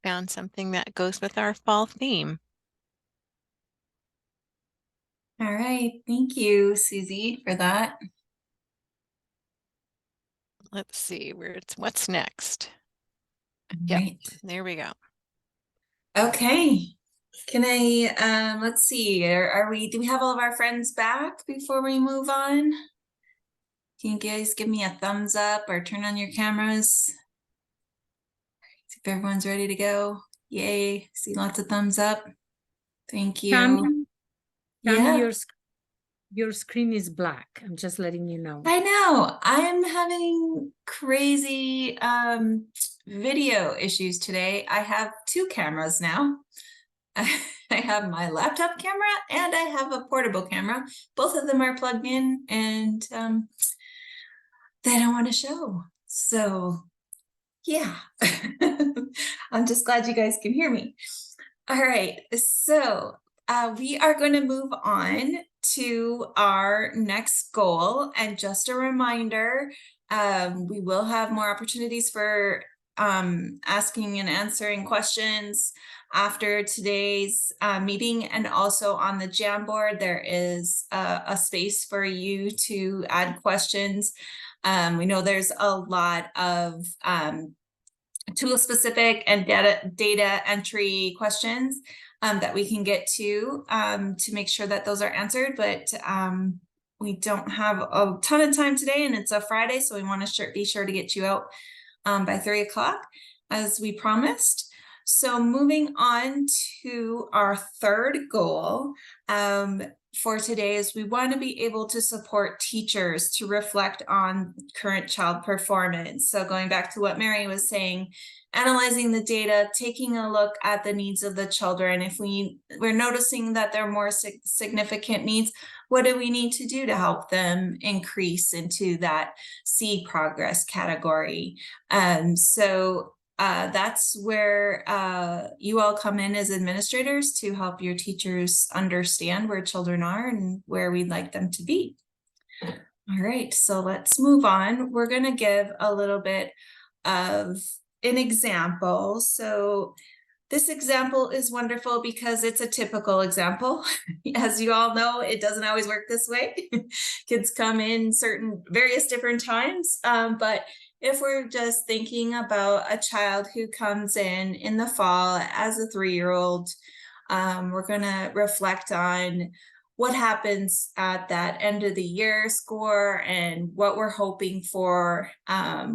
found something that goes with our fall theme. All right, thank you, Susie, for that. Let's see what's next. All Yep, right. there we go. Okay. Can I let's see, do we have all of our friends back before we move on? Can you guys give me a thumbs up or turn on your cameras? See if everyone's ready to go. Yay, see lots of thumbs up. Thank you. Tammy, Yeah, your screen is black. I'm just letting you know. I know. I'm having crazy video issues today. I have two cameras now. I have my laptop camera and I have a portable camera. Both of them are plugged in and they don't want to show. So yeah, I'm just glad you guys can hear me. All right, so we are going to move on to our next goal. And just a reminder, we will have more opportunities for asking and answering questions after today's meeting. And also on the Jamboard, there is a space for you to add questions. We know there's a lot of tool specific and data entry questions that we can get to make sure that those are answered, but we don't have a ton of time today and it's a Friday, so we want to be sure to get you out by 3 o'clock as we promised. So moving on to our third goal for today is we want to be able to support teachers to reflect on current child performance. So going back to what Mary was saying, analyzing the data, taking a look at the needs of the children. If we're noticing that there are more significant needs, what do we need to do to help them increase into that C progress category? So that's where you all come in as administrators to help your teachers understand where children are and where we'd like them to be. All right, so let's move on. We're going to give a little bit of an example. So this example is wonderful because it's a typical example. As you all know, it doesn't always work this way. Kids come in various different times, but if we're just thinking about a child who comes in the fall as a 3-year-old, we're going to reflect on what happens at that end of the year score and what we're hoping for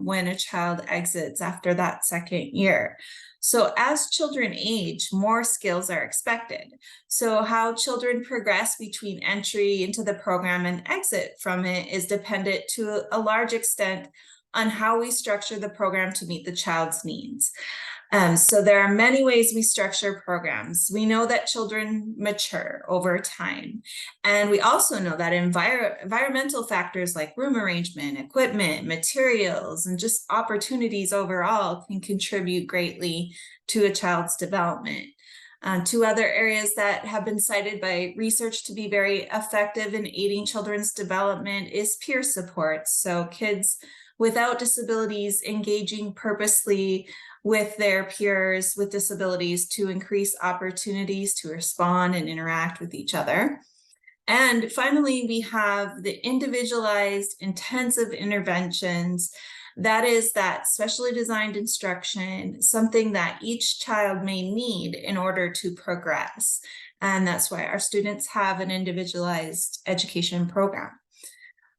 when a child exits after that second year. So as children age, more skills are expected. So how children progress between entry into the program and exit from it is dependent to a large extent on how we structure the program to meet the child's needs. So there are many ways we structure programs. We know that children mature over time. And we also know that environmental factors like room arrangement, equipment, materials, and just opportunities overall can contribute greatly to a child's development. Two other areas that have been cited by research to be very effective in aiding children's development is peer support. So kids without disabilities engaging purposely with their peers with disabilities to increase opportunities to respond and interact with each other. And finally, we have the individualized intensive interventions. That is that specially designed instruction, something that each child may need in order to progress. And that's why our students have an individualized education program.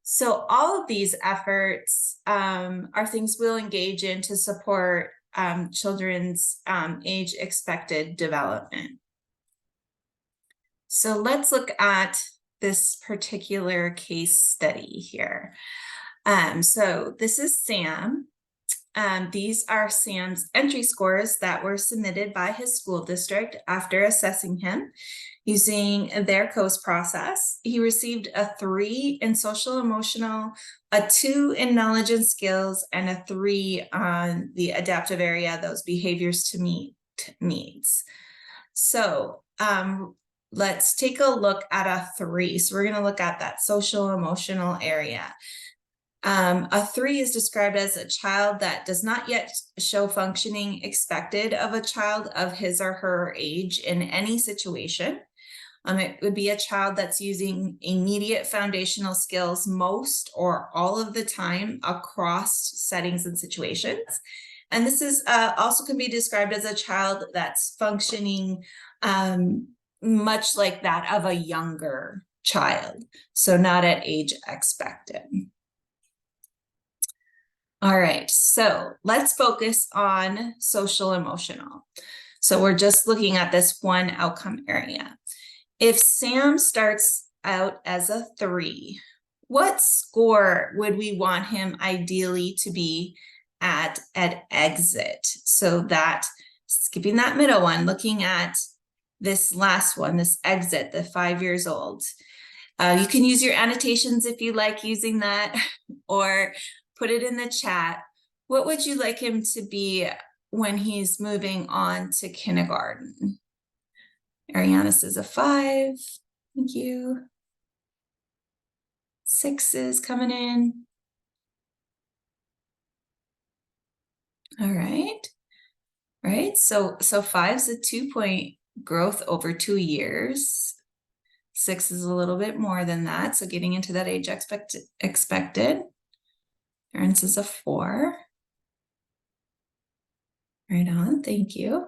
So all of these efforts are things we'll engage in to support children's age expected development. So let's look at this particular case study here. So this is Sam. These are Sam's entry scores that were submitted by his school district after assessing him using their COAS process. He received a 3 in social emotional, a 2 in knowledge and skills, and a 3 on the adaptive area, those behaviors to meet needs. So let's take a look at a 3. So we're going to look at that social emotional area. A 3 is described as a child that does not yet show functioning expected of a child of his or her age in any situation. It would be a child that's using immediate foundational skills most or all of the time across settings and situations. And this is also can be described as a child that's functioning much like that of a younger child, so not at age expected. All right, so let's focus on social emotional. So we're just looking at this one outcome area. If Sam starts out as a 3, what score would we want him ideally to be at exit? So that, skipping that middle one, looking at this last one, this exit, the 5 years old. You can use your annotations if you like using that, or put it in the chat. What would you like him to be when he's moving on to kindergarten? Ariana says a 5. Thank you. 6 is coming in. All right. Right. So 5's a 2-point growth over 2 years. 6 is a little bit more than that. So getting into that age expected. Aaron's is a 4. Right on. Thank you.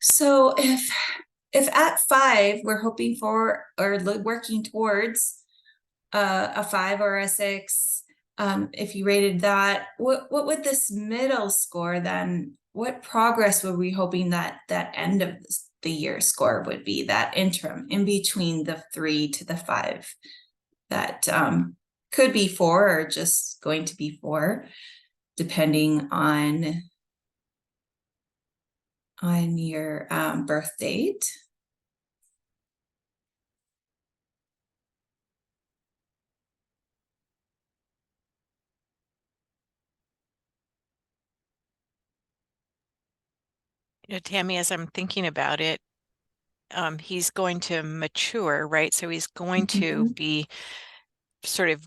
So if at 5 we're hoping for or working towards a 5 or a 6, if you rated that, what would this middle score then? What progress were we hoping that end of the year score would be? That interim in between the 3 to the 5, that could be 4 or just going to be 4, depending on your birth date. You know, Tammy, as I'm thinking about it, he's going to mature, right? So he's going to be sort of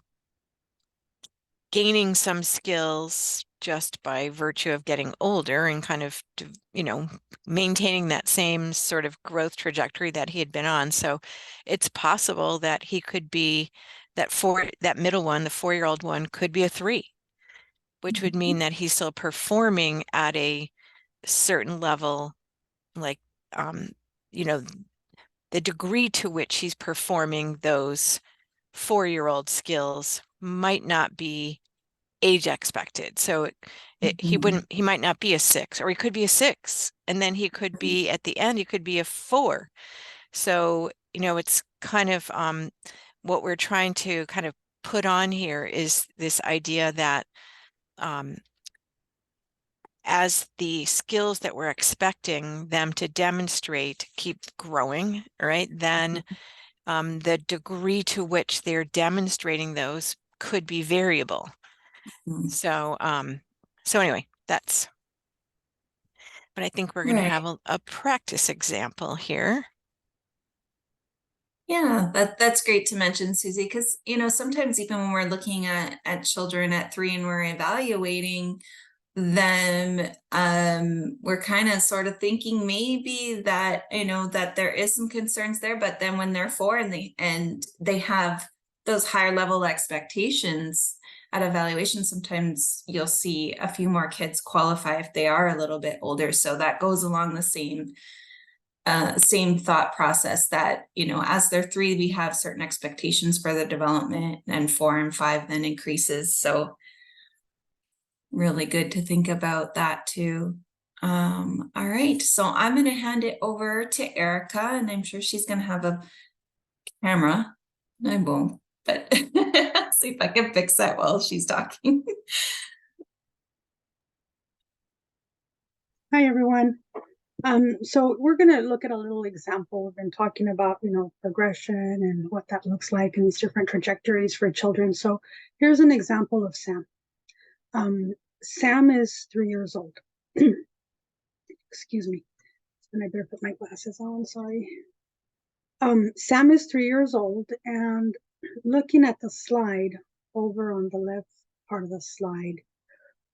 gaining some skills just by virtue of getting older and kind of, you know, maintaining that same sort of growth trajectory that he had been on. So it's possible that he could be that middle one, the 4-year-old one, could be a 3, which would mean that he's still performing at a certain level, like, you know, the degree to which he's performing those 4-year-old skills might not be age expected. So he might not be a 6, or he could be a 6, and then he could be at the end, he could be a 4. So, you know, it's kind of what we're trying to kind of put on here is this idea that as the skills that we're expecting them to demonstrate keep growing, right, then the degree to which they're demonstrating those could be variable. So anyway, that's, but I think we're going to have a practice example here. Yeah, that's great to mention, Susie, because, you know, sometimes even when we're looking at children at 3 and we're evaluating them, we're kind of sort of thinking maybe that, you know, that there is some concerns there, but then when they're 4 and they have those higher level expectations at evaluation, sometimes you'll see a few more kids qualify if they are a little bit older. So that goes along the same thought process that, you know, as they're 3, we have certain expectations for the development, and 4 and 5 then increases. So really good to think about that too. All right, so I'm going to hand it over to Erica, and I'm sure she's going to have a camera. I won't, but see if I can fix that while she's talking. Hi, everyone. So we're going to look at a little example. We've been talking about, you know, progression and what that looks like and these different trajectories for children. So here's an example of Sam. Sam is 3 years old. Excuse me. And I better put my glasses on, sorry. Sam is 3 years old, and looking at the slide, over on the left part of the slide,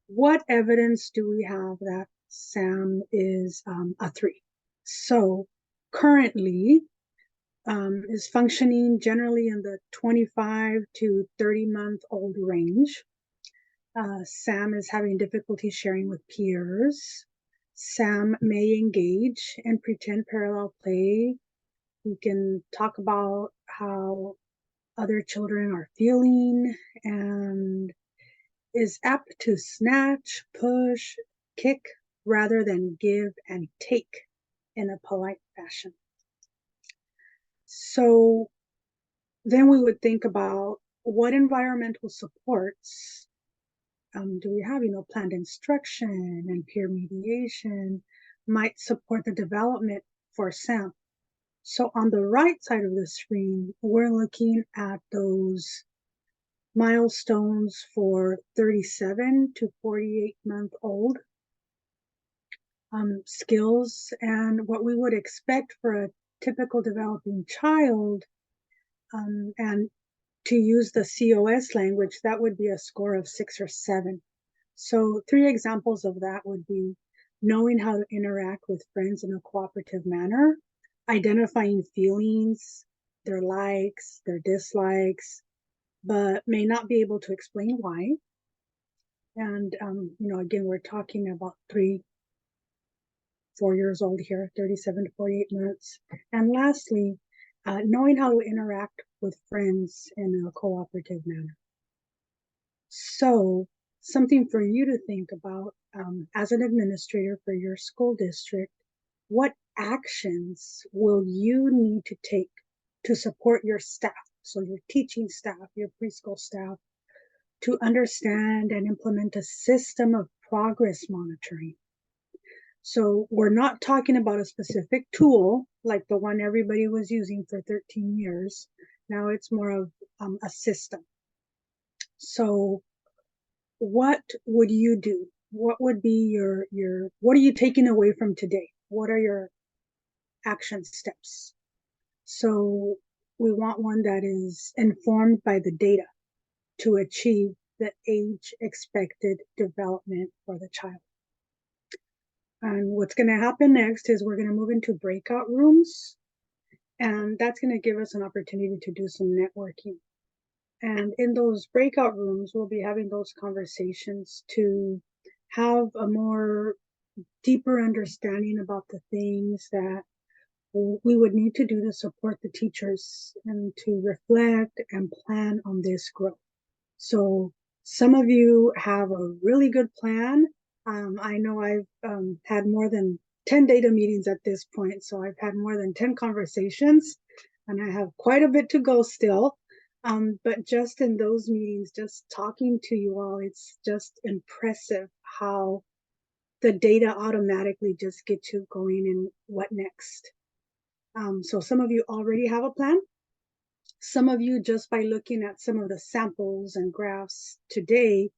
what evidence do we have that Sam is a 3? So currently is functioning generally in the 25 to 30-month-old range. Sam is having difficulty sharing with peers. Sam may engage in pretend parallel play. He can talk about how other children are feeling and is apt to snatch, push, kick, rather than give and take in a polite fashion. So then we would think about what environmental supports do we have, planned instruction and peer mediation might support the development for Sam. So on the right side of the screen, we're looking at those milestones for 37 to 48-month-old skills and what we would expect for a typical developing child. And to use the COS language, that would be a score of 6 or 7. So 3 examples of that would be knowing how to interact with friends in a cooperative manner, identifying feelings, their likes, their dislikes, but may not be able to explain why. And, again, we're talking about 3, 4 years old here, 37 to 48 months. And lastly, knowing how to interact with friends in a cooperative manner. So something for you to think about as an administrator for your school district, what actions will you need to take to support your staff? So your teaching staff, your preschool staff, to understand and implement a system of progress monitoring. So we're not talking about a specific tool like the one everybody was using for 13 years. Now it's more of a system. So what would you do? What would be what are you taking away from today? What are your action steps? So we want one that is informed by the data to achieve the age expected development for the child. And what's going to happen next is we're going to move into breakout rooms, and that's going to give us an opportunity to do some networking. And in those breakout rooms, we'll be having those conversations to have a more deeper understanding about the things that we would need to do to support the teachers and to reflect and plan on this growth. So some of you have a really good plan. I know I've had more than 10 data meetings at this point, so I've had more than 10 conversations, and I have quite a bit to go still. But just in those meetings, just talking to you all, it's just impressive how the data automatically just gets you going in what next. So some of you already have a plan. Some of you, just by looking at some of the samples and graphs today,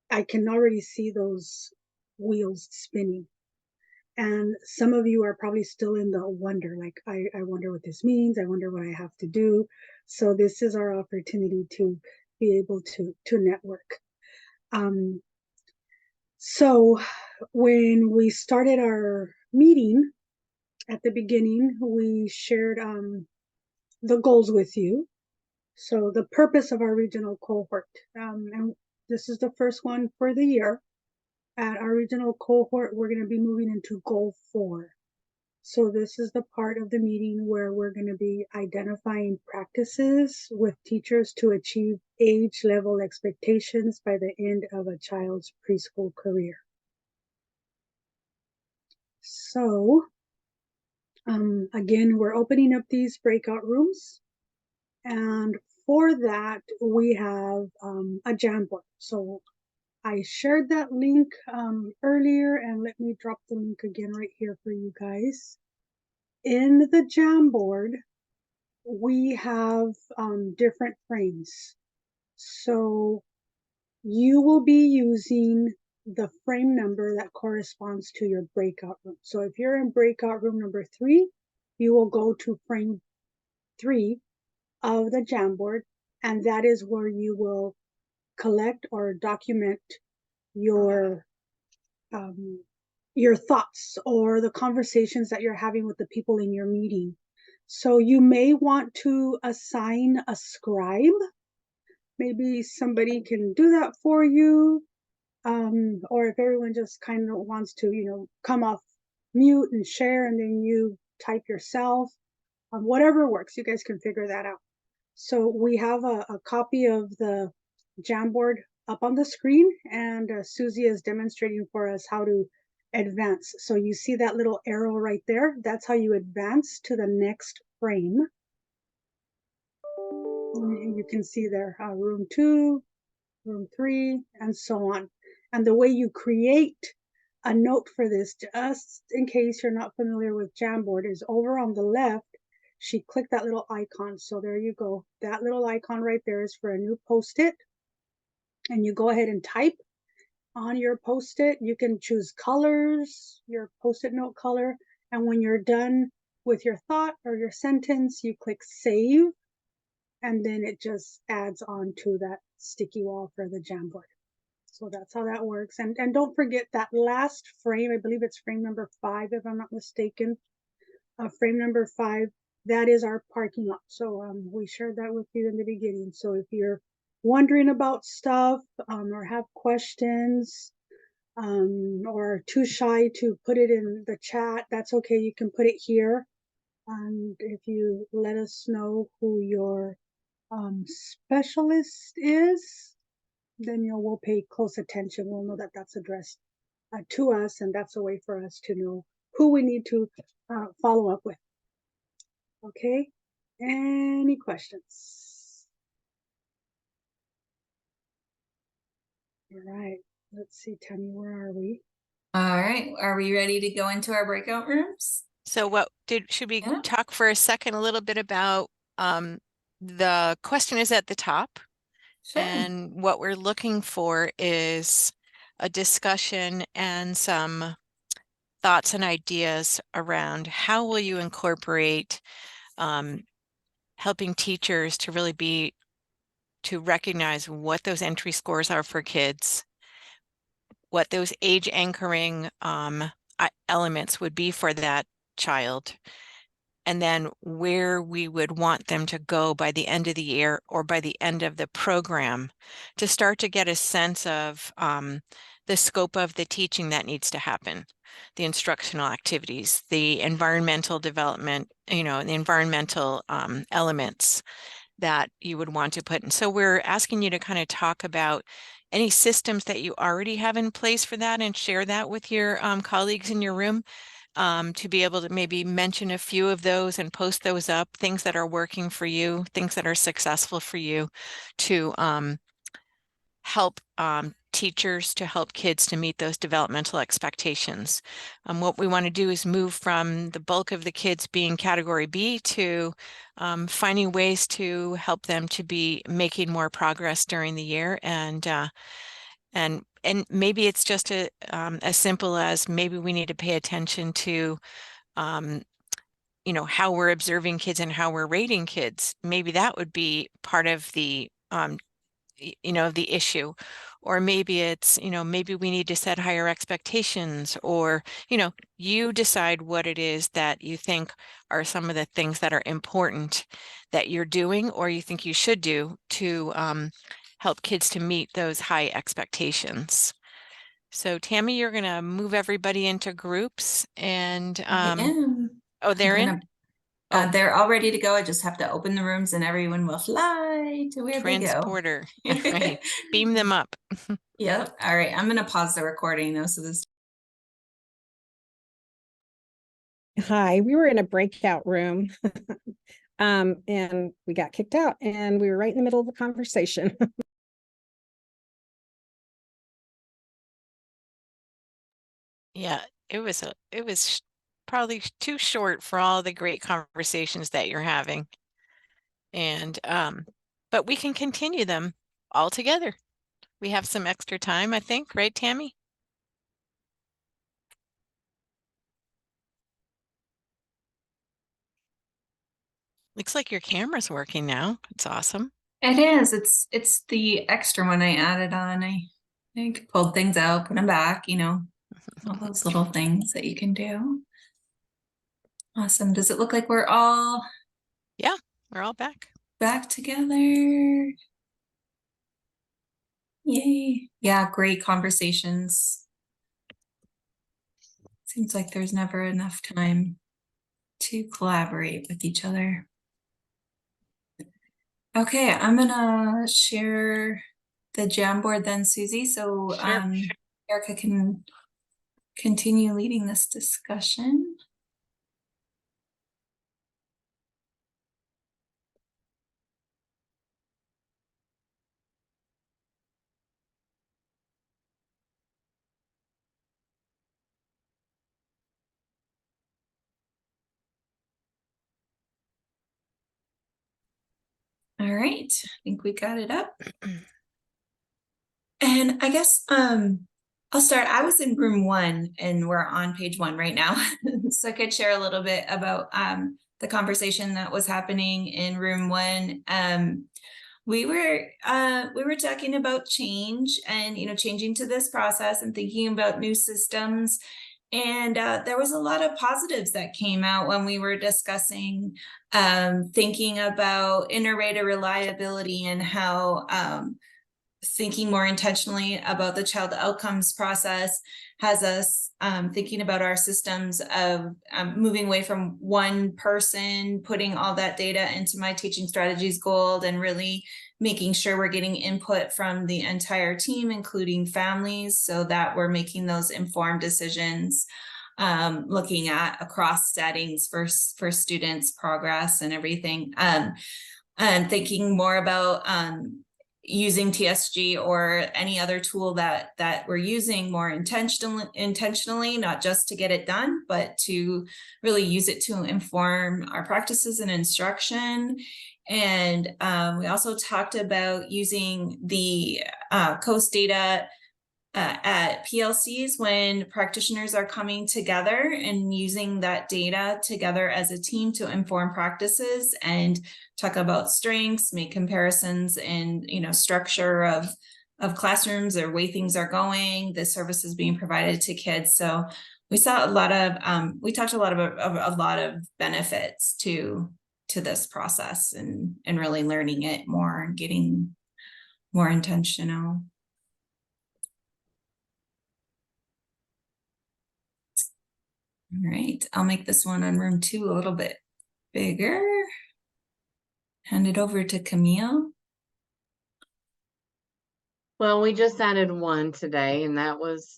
I can already see those wheels spinning. And some of you are probably still in the wonder, like, I wonder what this means. I wonder what I have to do. So this is our opportunity to be able to network. So when we started our meeting at the beginning, we shared the goals with you. So the purpose of our regional cohort, and this is the first one for the year. At our regional cohort, we're going to be moving into goal 4. So this is the part of the meeting where we're going to be identifying practices with teachers to achieve age level expectations by the end of a child's preschool career. So again, we're opening up these breakout rooms. And for that, we have a Jamboard. So I shared that link earlier, and let me drop the link again right here for you guys. In the Jamboard, we have different frames. So you will be using the frame number that corresponds to your breakout room. So if you're in breakout room number 3, you will go to frame 3 of the Jamboard, and that is where you will collect or document your thoughts or the conversations that you're having with the people in your meeting. So you may want to assign a scribe. Maybe somebody can do that for you. Or if everyone just kind of wants to, come off mute and share, and then you type yourself, whatever works, you guys can figure that out. So we have a copy of the Jamboard up on the screen, and Susie is demonstrating for us how to advance. So you see that little arrow right there? That's how you advance to the next frame. And you can see there, room 2, room 3, and so on. And the way you create a note for this, just in case you're not familiar with Jamboard, is over on the left. She clicked that little icon. So there you go. That little icon right there is for a new post-it. And you go ahead and type on your post-it. You can choose colors, your post-it note color. And when you're done with your thought or your sentence, you click save. And then it just adds on to that sticky wall for the Jamboard. So that's how that works. And don't forget that last frame, I believe it's frame number 5, if I'm not mistaken. Frame number 5, that is our parking lot. So we shared that with you in the beginning. So if you're wondering about stuff or have questions or too shy to put it in the chat, that's okay. You can put it here. And if you let us know who your specialist is, then we'll pay close attention. We'll know that that's addressed to us, and that's a way for us to know who we need to follow up with. Okay, any questions? All right, let's see, Tammy, where are we? All right, are we ready to go into our breakout rooms? So should we talk for a second a little bit about the question is at the top. Sure. And what we're looking for is a discussion and some thoughts and ideas around how will you incorporate helping teachers to really to recognize what those entry scores are for kids, what those age anchoring elements would be for that child, and then where we would want them to go by the end of the year or by the end of the program to start to get a sense of the scope of the teaching that needs to happen, the instructional activities, the environmental development, the environmental elements that you would want to put in. So we're asking you to kind of talk about any systems that you already have in place for that and share that with your colleagues in your room. To be able to maybe mention a few of those and post those up, things that are working for you, things that are successful for you, to help teachers, to help kids to meet those developmental expectations. What we want to do is move from the bulk of the kids being category B to finding ways to help them to be making more progress during the year, and maybe it's just as simple as maybe we need to pay attention to how we're observing kids and how we're rating kids. Maybe that would be part of the the issue. Or maybe it's maybe we need to set higher expectations, or you decide what it is that you think are some of the things that are important that you're doing or you think you should do to help kids to meet those high expectations. So Tammy, you're going to move everybody into groups, and I am. oh, they're in? They're all ready to go. I just have to open the rooms and everyone will fly to where they go. Transporter. Right. Beam them up. Yep. All right. I'm going to pause the recording though. So this. Hi, we were in a breakout room and we got kicked out, and we were right in the middle of the conversation. Yeah, it was probably too short for all the great conversations that you're having. And but we can continue them all together. We have some extra time, I think, right, Tammy? Looks like your camera's working now. It's awesome. It is. It's the extra one I added on. I think pulled things out, put them back, you know, all those little things that you can do. Awesome. Does it look like we're all Yeah, we're all back. together? Yay. Yeah, great conversations. Seems like there's never enough time to collaborate with each other. Okay, I'm gonna share the Jamboard then, Susie, so Sure. Erica can continue leading this discussion. All right, I think we got it up. And I guess I'll start. I was in room 1 and we're on page 1 right now. So I could share a little bit about the conversation that was happening in room 1. We were talking about change and, you know, changing to this process and thinking about new systems. And there was a lot of positives that came out when we were discussing thinking about inter-rater reliability and how thinking more intentionally about the child outcomes process has us thinking about our systems of moving away from one person, putting all that data into my teaching strategies gold, and really making sure we're getting input from the entire team, including families, so that we're making those informed decisions, looking at across settings for students' progress and everything. And thinking more about using TSG or any other tool that we're using more intentionally, not just to get it done, but to really use it to inform our practices and instruction. And we also talked about using the COAST data at PLCs when practitioners are coming together and using that data together as a team to inform practices and talk about strengths, make comparisons and, you know, structure of classrooms or way things are going, the services being provided to kids. So we saw a lot of, we talked a lot about a lot of benefits to this process and really learning it more and getting more intentional. All right, I'll make this one on room 2 a little bit bigger. Hand it over to Camille. Well, we just added one today, and that was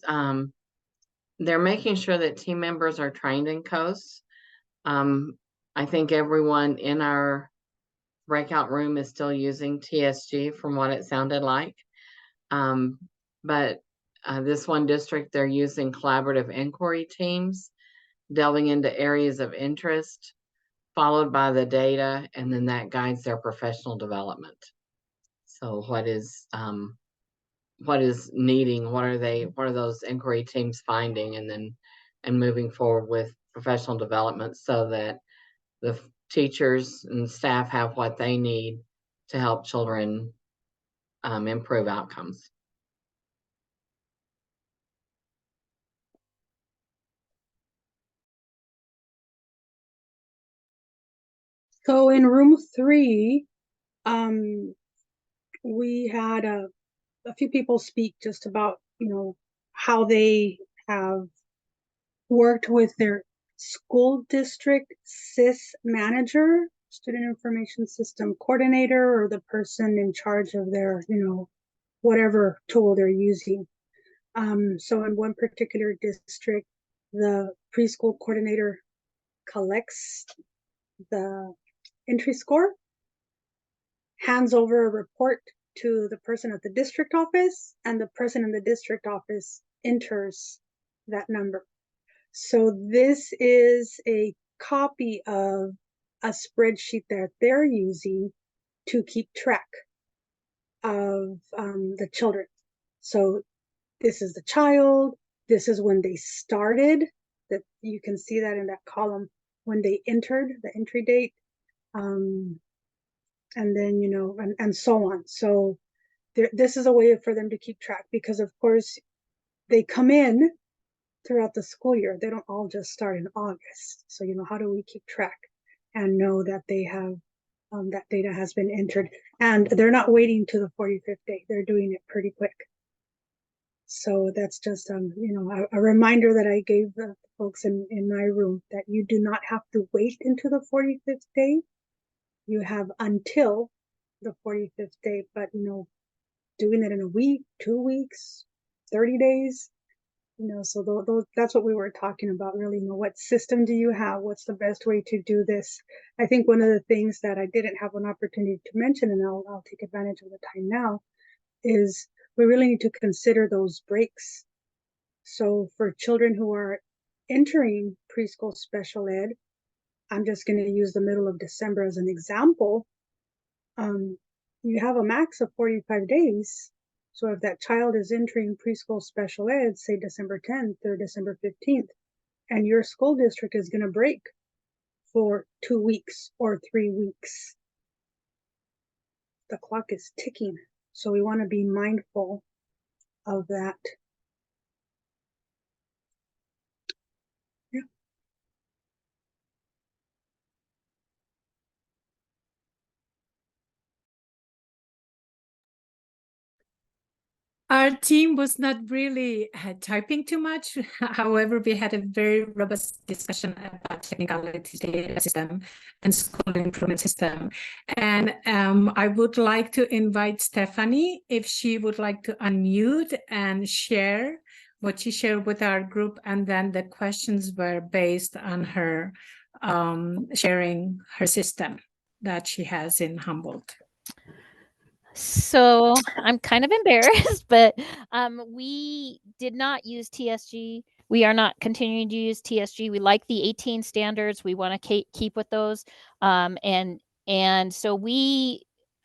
they're making sure that team members are trained in COAST. I think everyone in our breakout room is still using TSG from what it sounded like. But this one district, they're using collaborative inquiry teams, delving into areas of interest, followed by the data, and then that guides their professional development. So what is needing, what are those inquiry teams finding, and moving forward with professional development so that the teachers and staff have what they need to help children improve outcomes. So in room 3, we had a few people speak just about, you know, how they have worked with their school district SIS manager, student information system coordinator, or the person in charge of their, you know, whatever tool they're using. So in one particular district, the preschool coordinator collects the entry score, hands over a report to the person at the district office, and the person in the district office enters that number. So this is a copy of a spreadsheet that they're using to keep track of the children. So this is the child, this is when they started, that you can see that in that column, when they entered, the entry date, and then, you know, and so on. So this is a way for them to keep track, because of course they come in throughout the school year. They don't all just start in August. So, you know, how do we keep track and know that they have that data has been entered? And they're not waiting to the 45th day. They're doing it pretty quick. So that's just, you know, a reminder that I gave the folks in my room, that you do not have to wait into the 45th day. You have until the 45th day, but, you know, doing it in a week, 2 weeks, 30 days, you know, so that's what we were talking about, really. You know, what system do you have? What's the best way to do this? I think one of the things that I didn't have an opportunity to mention, and I'll take advantage of the time now, is we really need to consider those breaks. So for children who are entering preschool special ed, I'm just going to use the middle of December as an example. You have a max of 45 days. So if that child is entering preschool special ed, say December 10th or December 15th, and your school district is going to break for 2 weeks or 3 weeks, the clock is ticking. So we want to be mindful of that. Yeah. Our team was not really typing too much. However, we had a very robust discussion about technicalities, data system, and school improvement system. And I would like to invite Stephanie, if she would like to unmute and share what she shared with our group. And then the questions were based on her sharing her system that she has in Humboldt. So I'm kind of embarrassed, but we did not use TSG. We are not continuing to use TSG. We like the 18 standards. We want to keep with those. And so we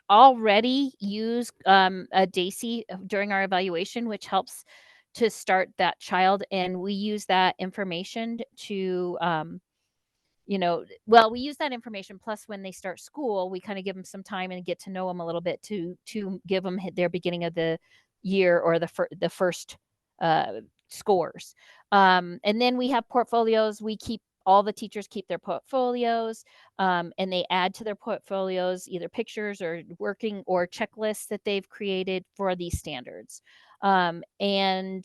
already use a DAISY during our evaluation, which helps to start that child. And we use that information to you know, well, we use that information. Plus, when they start school, we kind of give them some time and get to know them a little bit to give them their beginning of the year or the first scores. And then we have portfolios. We keep all the teachers keep their portfolios, and they add to their portfolios either pictures or working or checklists that they've created for these standards. And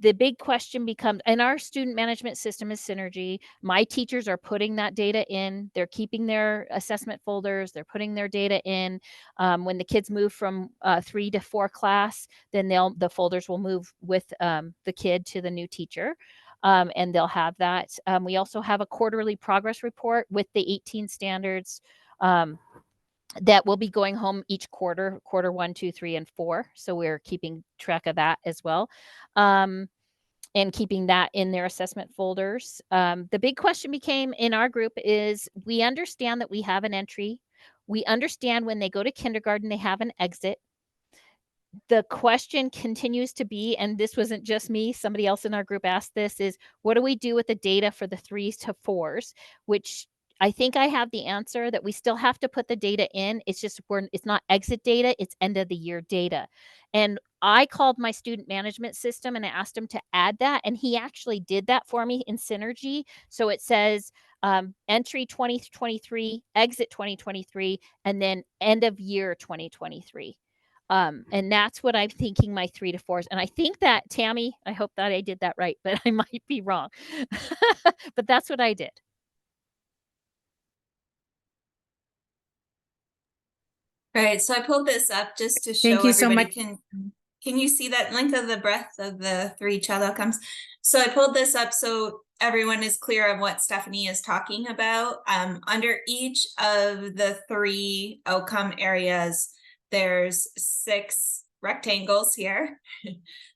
the big question becomes, and our student management system is Synergy. My teachers are putting that data in. They're keeping their assessment folders. They're putting their data in. When the kids move from 3 to 4 class, then the folders will move with the kid to the new teacher. And they'll have that. We also have a quarterly progress report with the 18 standards that will be going home each quarter 1, 2, 3, and 4. So we're keeping track of that as well. And keeping that in their assessment folders. The big question became in our group is, we understand that we have an entry. We understand when they go to kindergarten, they have an exit. The question continues to be, and this wasn't just me, somebody else in our group asked this, is what do we do with the data for the 3s to 4s, which I think I have the answer, that we still have to put the data in. It's just it's not exit data, it's end of the year data. And I called my student management system and I asked him to add that, and he actually did that for me in Synergy. So it says entry 2023, exit 2023, and then end of year 2023. And that's what I'm thinking my 3 to 4s. And I think that, Tammy, I hope that I did that right, but I might be wrong. But that's what I did. Right, so I pulled this up just to show Thank you so everybody. much. Can you see that length of the breadth of the 3 child outcomes? So I pulled this up so everyone is clear of what Stephanie is talking about. Under each of the 3 outcome areas, there's 6 rectangles here.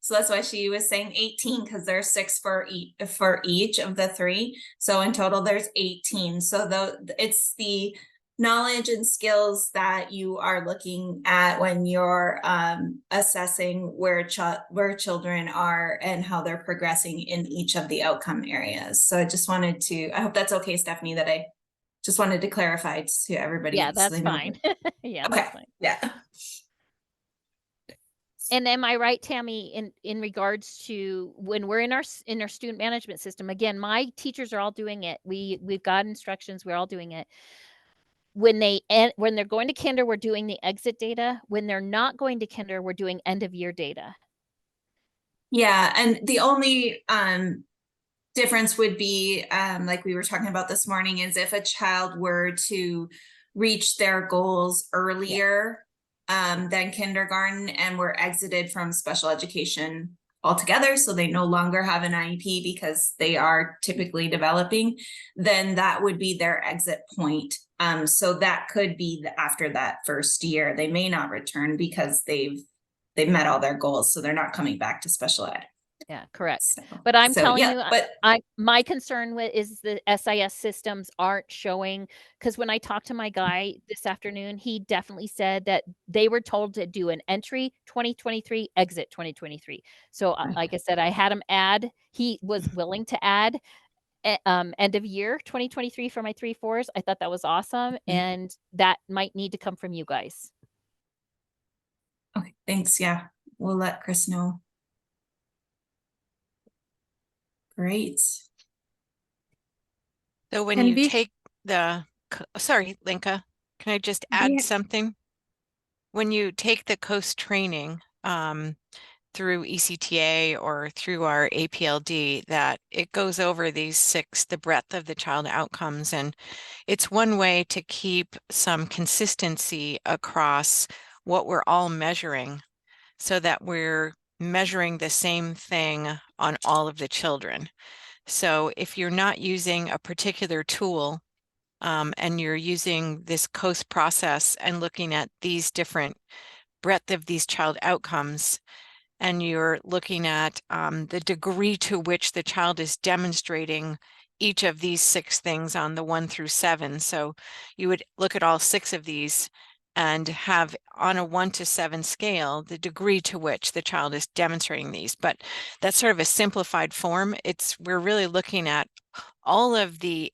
So that's why she was saying 18, because there's 6 for each of the 3. So in total, there's 18. So it's the knowledge and skills that you are looking at when you're assessing where children are and how they're progressing in each of the outcome areas. So I just wanted to, I hope that's okay, Stephanie, that I Just wanted to clarify to everybody. Yeah, so that's they know. fine. Yeah, Okay, that's fine. yeah. And am I right, Tammy, in regards to when we're in our student management system, again, my teachers are all doing it. We've got instructions, we're all doing it. When they're going to kinder, we're doing the exit data. When they're not going to kinder, we're doing end of year data. Yeah, and the only difference would be, like we were talking about this morning, is if a child were to reach their goals earlier than kindergarten and were exited from special education altogether, so they no longer have an IEP because they are typically developing, then that would be their exit point. So that could be after that first year. They may not return because they've met all their goals, so they're not coming back to special ed. Yeah, correct. So, But I'm telling yeah, you, my concern is the SIS systems aren't showing, because when I talked to my guy this afternoon, he definitely said that they were told to do an entry 2023, exit 2023. So like I said, I had him add, he was willing to add end of year 2023 for my 3-4s. I thought that was awesome. And that might need to come from you guys. Okay, thanks. Yeah, we'll let Chris know. Great. So when And you we- take the, sorry, Linka, can I just add something? When you take the COAST training through ECTA or through our APLD, that it goes over these 6, the breadth of the child outcomes. And it's one way to keep some consistency across what we're all measuring, so that we're measuring the same thing on all of the children. So if you're not using a particular tool and you're using this COAST process and looking at these different breadth of these child outcomes, and you're looking at the degree to which the child is demonstrating each of these 6 things on the 1 through 7. So you would look at all 6 of these and have on a 1 to 7 scale, the degree to which the child is demonstrating these. But that's sort of a simplified form. We're really looking at all of the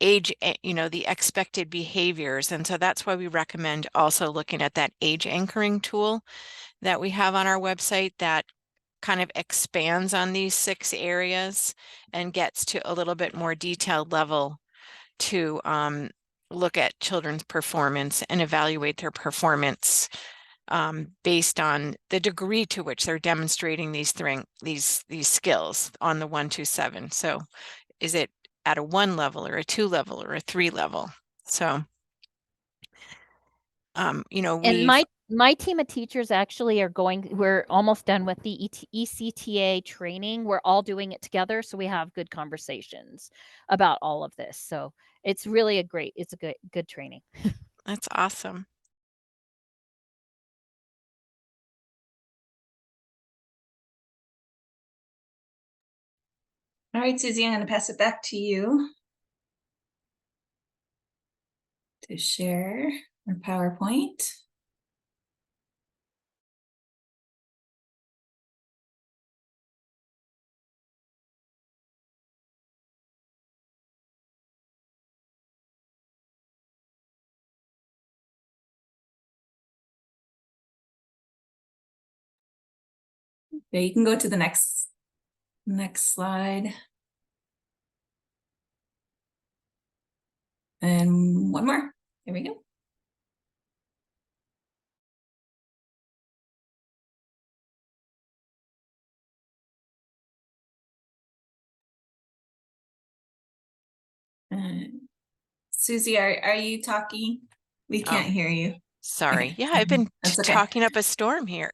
age, the expected behaviors. And so that's why we recommend also looking at that age anchoring tool that we have on our website that kind of expands on these 6 areas and gets to a little bit more detailed level to look at children's performance and evaluate their performance based on the degree to which they're demonstrating these skills on the 1 to 7. So is it at a 1 level or a 2 level or a 3 level? So, and my team of teachers actually we're almost done with the ECTA training. We're all doing it together. So we have good conversations about all of this. So it's really it's a good training. That's awesome. All right, Susie, I'm going to pass it back to you to share our PowerPoint. Yeah, you can go to the next slide. And one more. Here we go. Susie, are you talking? We can't hear you. Sorry. Okay. Yeah, I've been That's okay. talking up a storm here.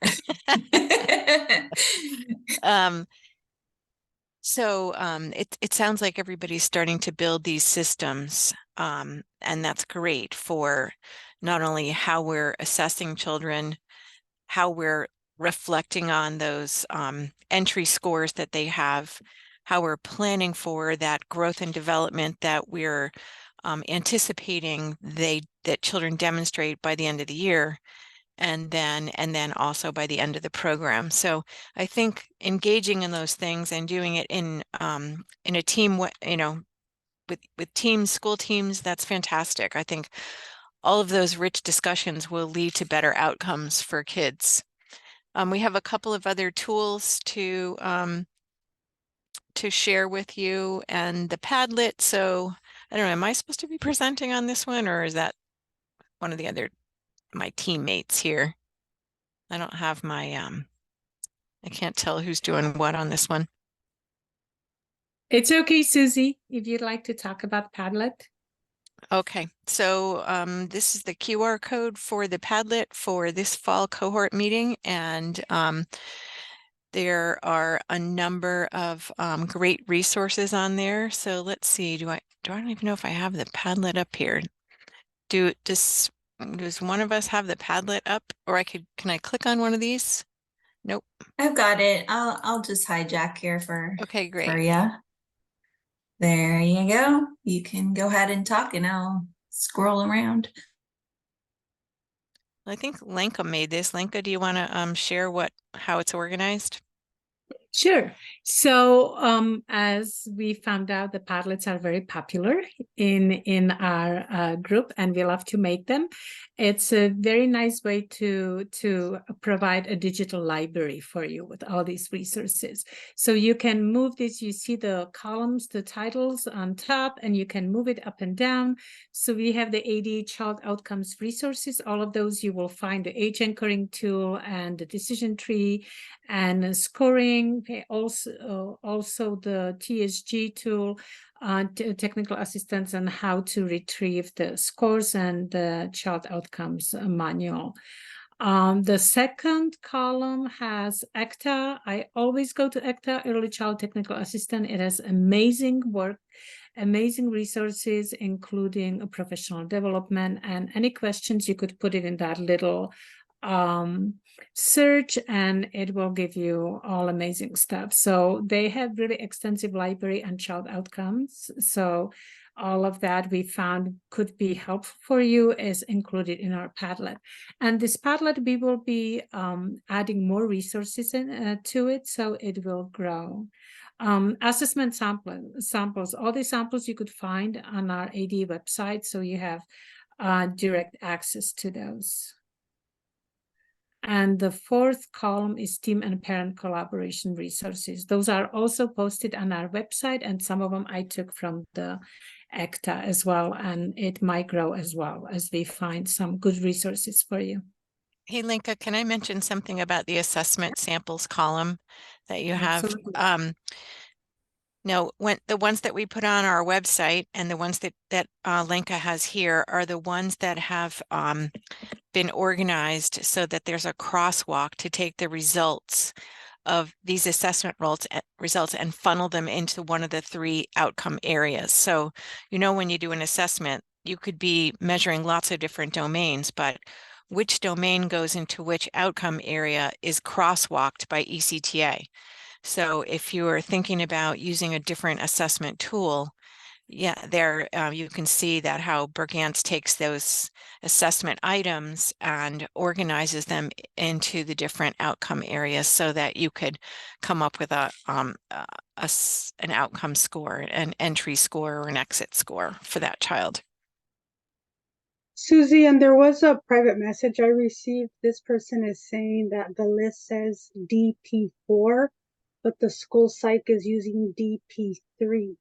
So it sounds like everybody's starting to build these systems, and that's great for not only how we're assessing children, how we're reflecting on those entry scores that they have, how we're planning for that growth and development that we're anticipating that children demonstrate by the end of the year, and then also by the end of the program. So I think engaging in those things and doing it in a team, with teams, school teams, that's fantastic. I think all of those rich discussions will lead to better outcomes for kids. We have a couple of other tools to share with you, and the Padlet. So I don't know, am I supposed to be presenting on this one, or is that one of the other, my teammates here? I don't have my, I can't tell who's doing what on this one. It's okay, Susie, if you'd like to talk about Padlet. Okay, so this is the QR code for the Padlet for this fall cohort meeting, and there are a number of great resources on there. So let's see, I don't even know if I have the Padlet up here. Does one of us have the Padlet up, or can I click on one of these? Nope. I've got it. I'll just hijack here for Okay, for great. you. There you go. You can go ahead and talk and I'll scroll around. I think Lenka made this. Lenka, do you want to share how it's organized? Sure. So as we found out, the Padlets are very popular in our group, and we love to make them. It's a very nice way to provide a digital library for you with all these resources. So you can move this, you see the columns, the titles on top, and you can move it up and down. So we have the AD Child Outcomes resources. All of those you will find the age anchoring tool and the decision tree and scoring, also the TSG tool, technical assistance on how to retrieve the scores, and the child outcomes manual. The second column has ECTA. I always go to ECTA, Early Child Technical Assistant. It has amazing work, amazing resources, including professional development, and any questions you could put it in that little search, and it will give you all amazing stuff. So they have really extensive library and child outcomes. So all of that we found could be helpful for you is included in our Padlet. And this Padlet, we will be adding more resources to it, so it will grow. Assessment samples, all the samples you could find on our AD website, so you have direct access to those. And the fourth column is team and parent collaboration resources. Those are also posted on our website, and some of them I took from the ECTA as well, and it might grow as well as we find some good resources for you. Hey, Lenka, can I mention something about the assessment samples column that you have? Absolutely. No, the ones that we put on our website and the ones that Lenka has here are the ones that have been organized so that there's a crosswalk to take the results of these assessment results and funnel them into one of the 3 outcome areas. So, when you do an assessment, you could be measuring lots of different domains, but which domain goes into which outcome area is crosswalked by ECTA. So if you are thinking about using a different assessment tool, yeah, there you can see that how Bergantz takes those assessment items and organizes them into the different outcome areas so that you could come up with an outcome score, an entry score, or an exit score for that child. Susie, and there was a private message I received. This person is saying that the list says DP4, but the school psych is using DP3.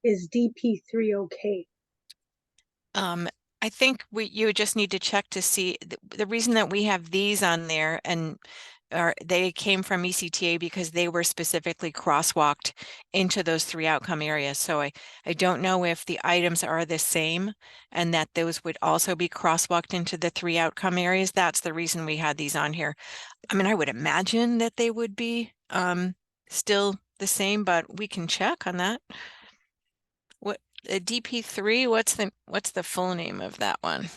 Is DP3 okay? I think you just need to check to see the reason that we have these on there, and they came from ECTA because they were specifically crosswalked into those 3 outcome areas. So I don't know if the items are the same and that those would also be crosswalked into the 3 outcome areas. That's the reason we had these on here. I mean, I would imagine that they would be still the same, but we can check on that. What DP3, what's the full name of that one?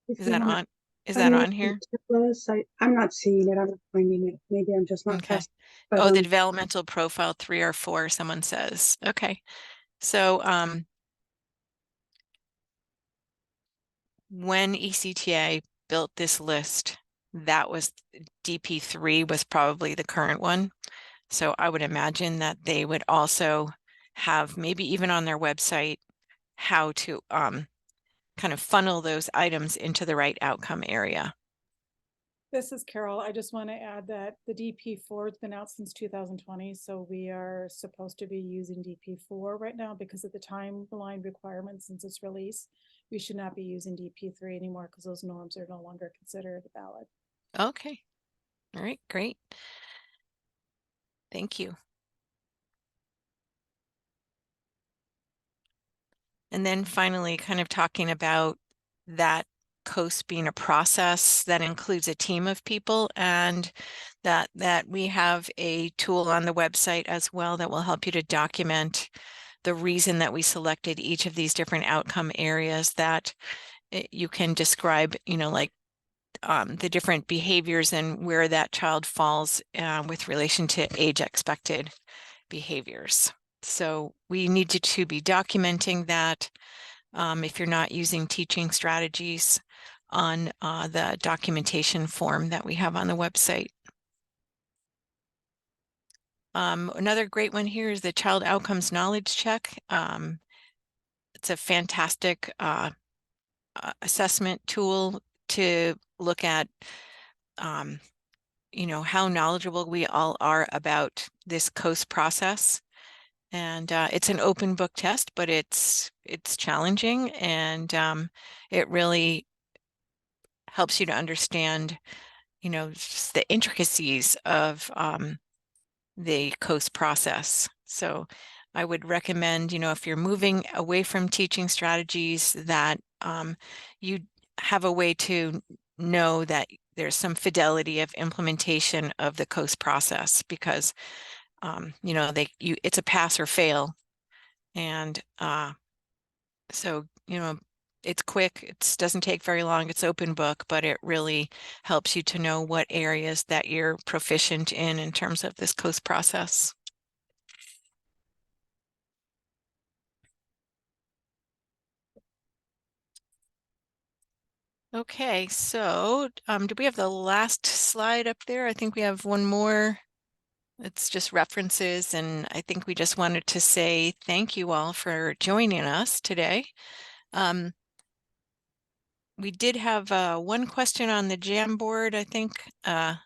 Is that on here? I'm not seeing it. I'm not finding it. Maybe I'm just not Okay. fast. But, Oh, the developmental profile 3 or 4, someone says. Okay. So when ECTA built this list, that was DP3 was probably the current one. So I would imagine that they would also have, maybe even on their website, how to kind of funnel those items into the right outcome area. This is Carol. I just want to add that the DP4 has been out since 2020, so we are supposed to be using DP4 right now because of the timeline requirements since its release. We should not be using DP3 anymore because those norms are no longer considered valid. Okay. All right, great. Thank you. And then finally, kind of talking about that COAST being a process that includes a team of people, and that we have a tool on the website as well that will help you to document the reason that we selected each of these different outcome areas, that you can describe, you know, like the different behaviors and where that child falls with relation to age expected behaviors. So we need to be documenting that. If you're not using teaching strategies, on the documentation form that we have on the website. Another great one here is the Child Outcomes Knowledge Check. It's a fantastic assessment tool to look at, you know, how knowledgeable we all are about this COAST process. And it's an open book test, but it's challenging, and it really helps you to understand, you know, just the intricacies of the COAST process. So I would recommend, you know, if you're moving away from teaching strategies, that you have a way to know that there's some fidelity of implementation of the COAST process, because you know, it's a pass or fail. And so, you know, it's quick, it doesn't take very long, it's open book, but it really helps you to know what areas that you're proficient in terms of this COAST process. Okay, so do we have the last slide up there? I think we have one more. It's just references, and I think we just wanted to say thank you all for joining us today. We did have one question on the Jamboard, I think, that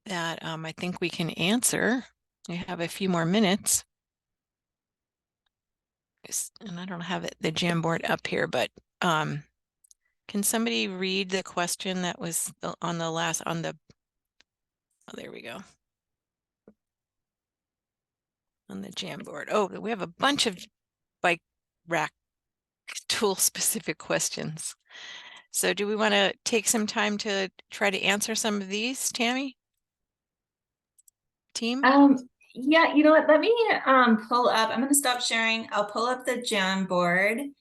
I think we can answer. We have a few more minutes. And I don't have the Jamboard up here, but can somebody read the question that was on the last, oh, there we go. On the Jamboard. Oh, we have a bunch of bike rack tool specific questions. So do we want to take some time to try to answer some of these, Tammy? Team? Yeah, you know what, let me pull up, I'm going to stop sharing. I'll pull up the Jamboard,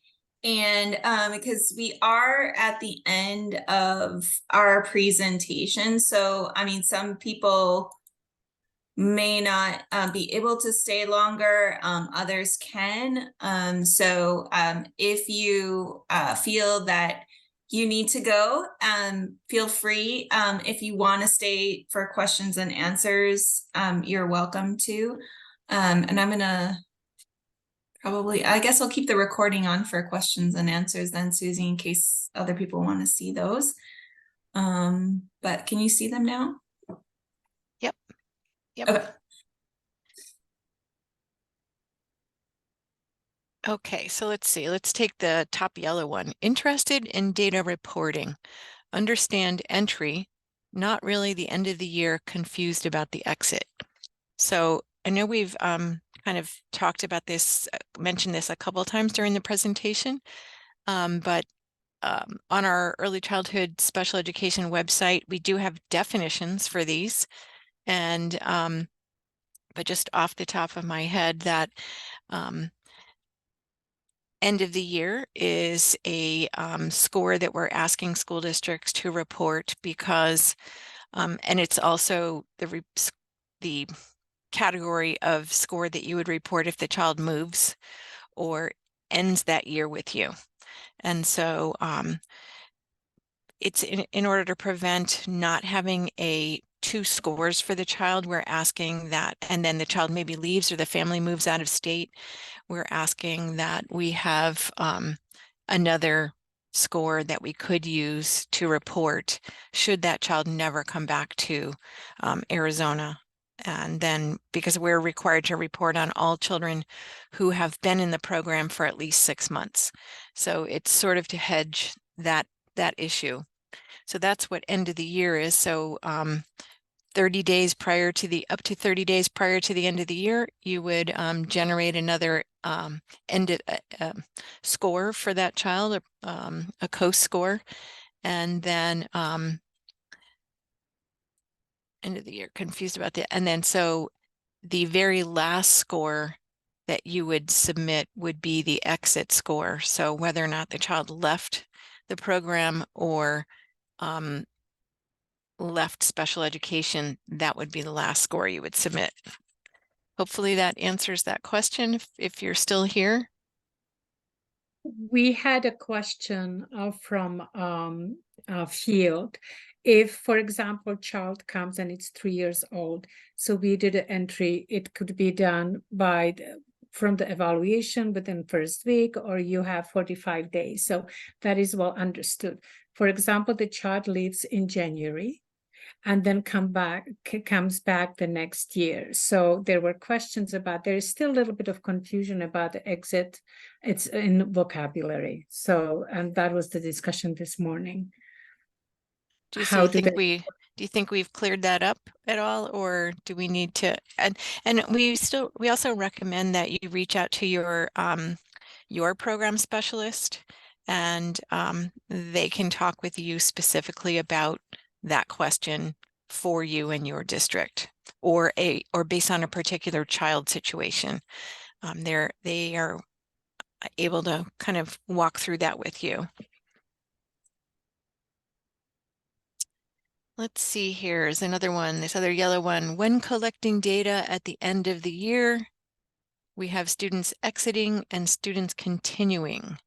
and because we are at the end of our presentation, so I mean, some people may not be able to stay longer, others can. So if you feel that you need to go, feel free. If you want to stay for questions and answers, you're welcome to. And I'm gonna I guess I'll keep the recording on for questions and answers then, Susie, in case other people want to see those. But can you see them now? Yep. Yep. Okay. Okay, so let's see. Let's take the top yellow one. Interested in data reporting. Understand entry, not really the end of the year, confused about the exit. So I know we've kind of talked about this, mentioned this a couple of times during the presentation, but on our early childhood special education website, we do have definitions for these. And but just off the top of my head, that end of the year is a score that we're asking school districts to report, because and it's also the category of score that you would report if the child moves or ends that year with you. And so it's in order to prevent not having two scores for the child. We're asking that, and then the child maybe leaves or the family moves out of state. We're asking that we have another score that we could use to report should that child never come back to Arizona. And then because we're required to report on all children who have been in the program for at least 6 months. So it's sort of to hedge that issue. So that's what end of the year is. So 30 days prior to up to 30 days prior to the end of the year, you would generate another score for that child, a COAST score, and then end of the year, confused about that. And then so the very last score that you would submit would be the exit score. So whether or not the child left the program or left special education, that would be the last score you would submit. Hopefully that answers that question if you're still here. We had a question from Field. If, for example, child comes and it's 3 years old, so we did an entry, it could be done by from the evaluation within first week, or you have 45 days. So that is well understood. For example, the child leaves in January and then comes back the next year. So there were questions about, there is still a little bit of confusion about the exit. It's in vocabulary. So, and that was the discussion this morning. Do you think we've cleared that up at all, or do we need to, and we also recommend that you reach out to your program specialist, and they can talk with you specifically about that question for you in your district, or based on a particular child situation. They are able to kind of walk through that with you. Let's see, here's another one, this other yellow one. When collecting data at the end of the year, we have students exiting and students continuing.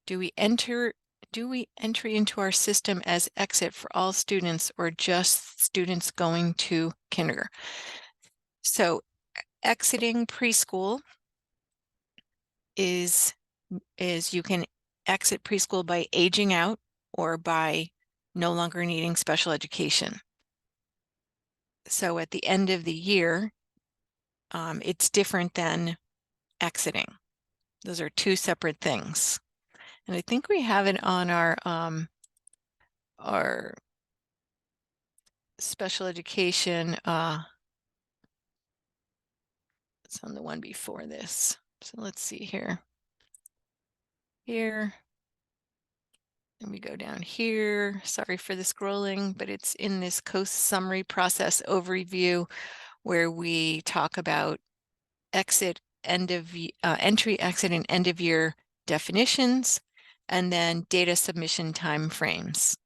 Do we enter into our system as exit for all students or just students going to kindergarten? So exiting preschool is you can exit preschool by aging out or by no longer needing special education. So at the end of the year, it's different than exiting. Those are two separate things. And I think we have it on our special education, it's on the one before this. So let's see here. And we go down here. Sorry for the scrolling, but it's in this COAST summary process overview where we talk about exit, entry, exit, and end of year definitions, and then data submission timeframes.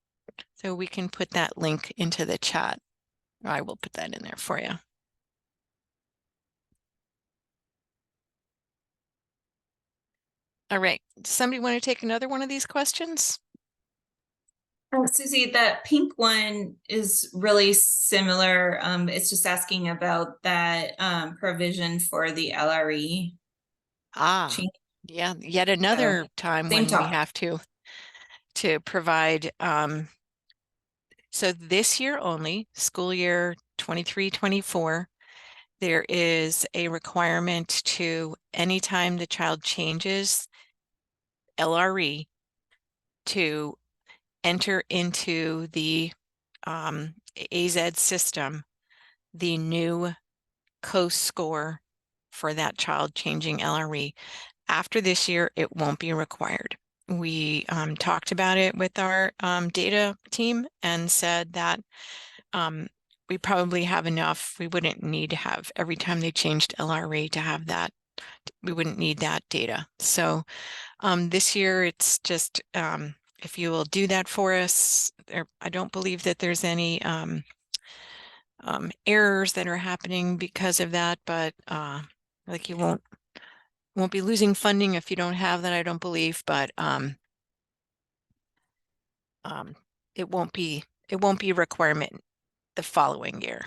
So we can put that link into the chat. I will put that in there for you. All right, somebody want to take another one of these questions? Susie, that pink one is really similar. It's just asking about that provision for the LRE. Yeah, yet another time when we have to provide. So this year only, school year 23-24, there is a requirement to, anytime the child changes LRE, to enter into the AZ system the new COAST score for that child changing LRE. After this year, it won't be required. We talked about it with our data team and said that we probably have enough. We wouldn't need to have every time they changed LRE to have that. We wouldn't need that data. So this year, it's just if you will do that for us. I don't believe that there's any errors that are happening because of that, but like you won't won't be losing funding if you don't have that, I don't believe, but it won't be a requirement the following year.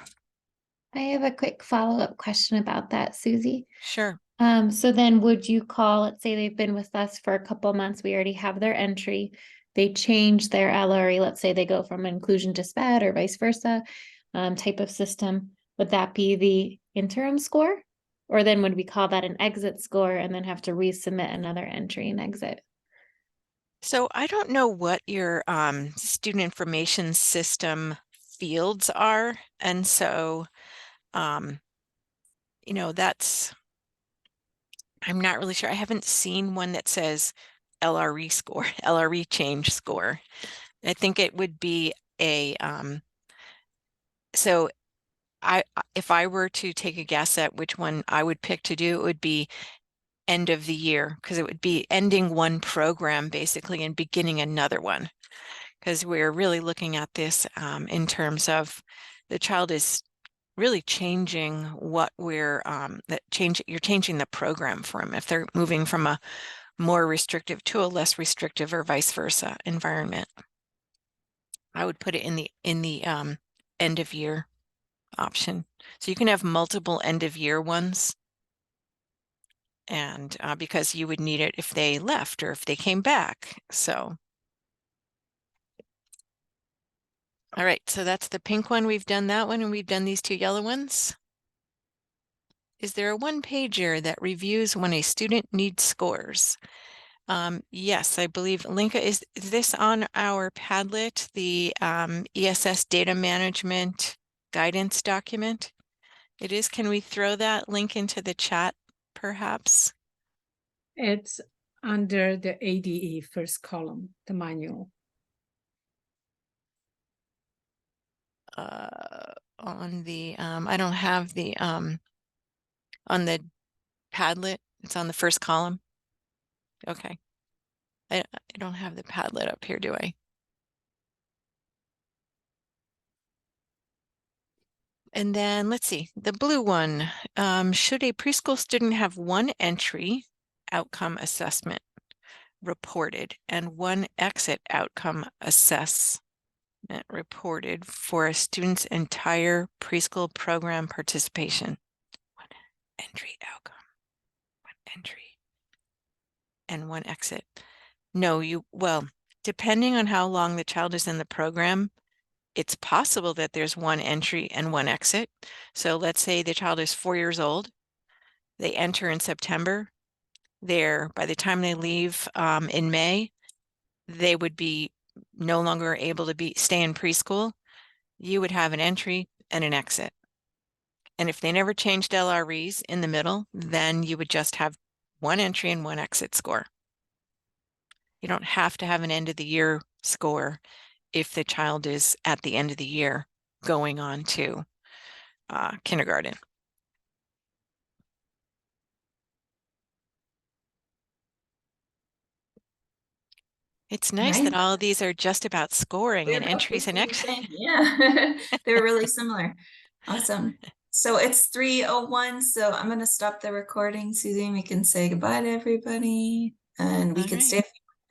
I have a quick follow-up question about that, Susie. Sure. So then would you call, let's say they've been with us for a couple months, we already have their entry, they change their LRE, let's say they go from inclusion to SPED or vice versa, type of system, would that be the interim score? Or then would we call that an exit score and then have to resubmit another entry and exit? So I don't know what your student information system fields are. And so, you know, I'm not really sure. I haven't seen one that says LRE score, LRE change score. I think it would be a, so if I were to take a guess at which one I would pick to do, it would be end of the year, because it would be ending one program basically and beginning another one. Because we're really looking at this in terms of the child is really changing what you're changing the program for them if they're moving from a more restrictive to a less restrictive or vice versa environment. I would put it in the end of year option. So you can have multiple end of year ones. And because you would need it if they left or if they came back. So. All right, so that's the pink one. We've done that one and we've done these 2 yellow ones. Is there a one-pager that reviews when a student needs scores? Yes, I believe, Linka, is this on our Padlet, the ESS data management guidance document? It is. Can we throw that link into the chat, perhaps? It's under the ADE first column, the manual. On the, I don't have the, on the Padlet, it's on the first column. Okay. I don't have the Padlet up here, do I? And then let's see, the blue one. Should a preschool student have one entry outcome assessment reported and one exit outcome assessment reported for a student's entire preschool program participation? One entry outcome, one entry, and one exit. No, well, depending on how long the child is in the program, it's possible that there's one entry and one exit. So let's say the child is 4 years old. They enter in September. By the time they leave in May, they would be no longer able to stay in preschool. You would have an entry and an exit. And if they never changed LREs in the middle, then you would just have one entry and one exit score. You don't have to have an end of the year score if the child is at the end of the year going on to kindergarten. It's nice that all of these are just about scoring and entries and exits. Yeah, they're really similar. Awesome. So it's 3:01. So I'm going to stop the recording, Susie. We can say goodbye to everybody and we can stay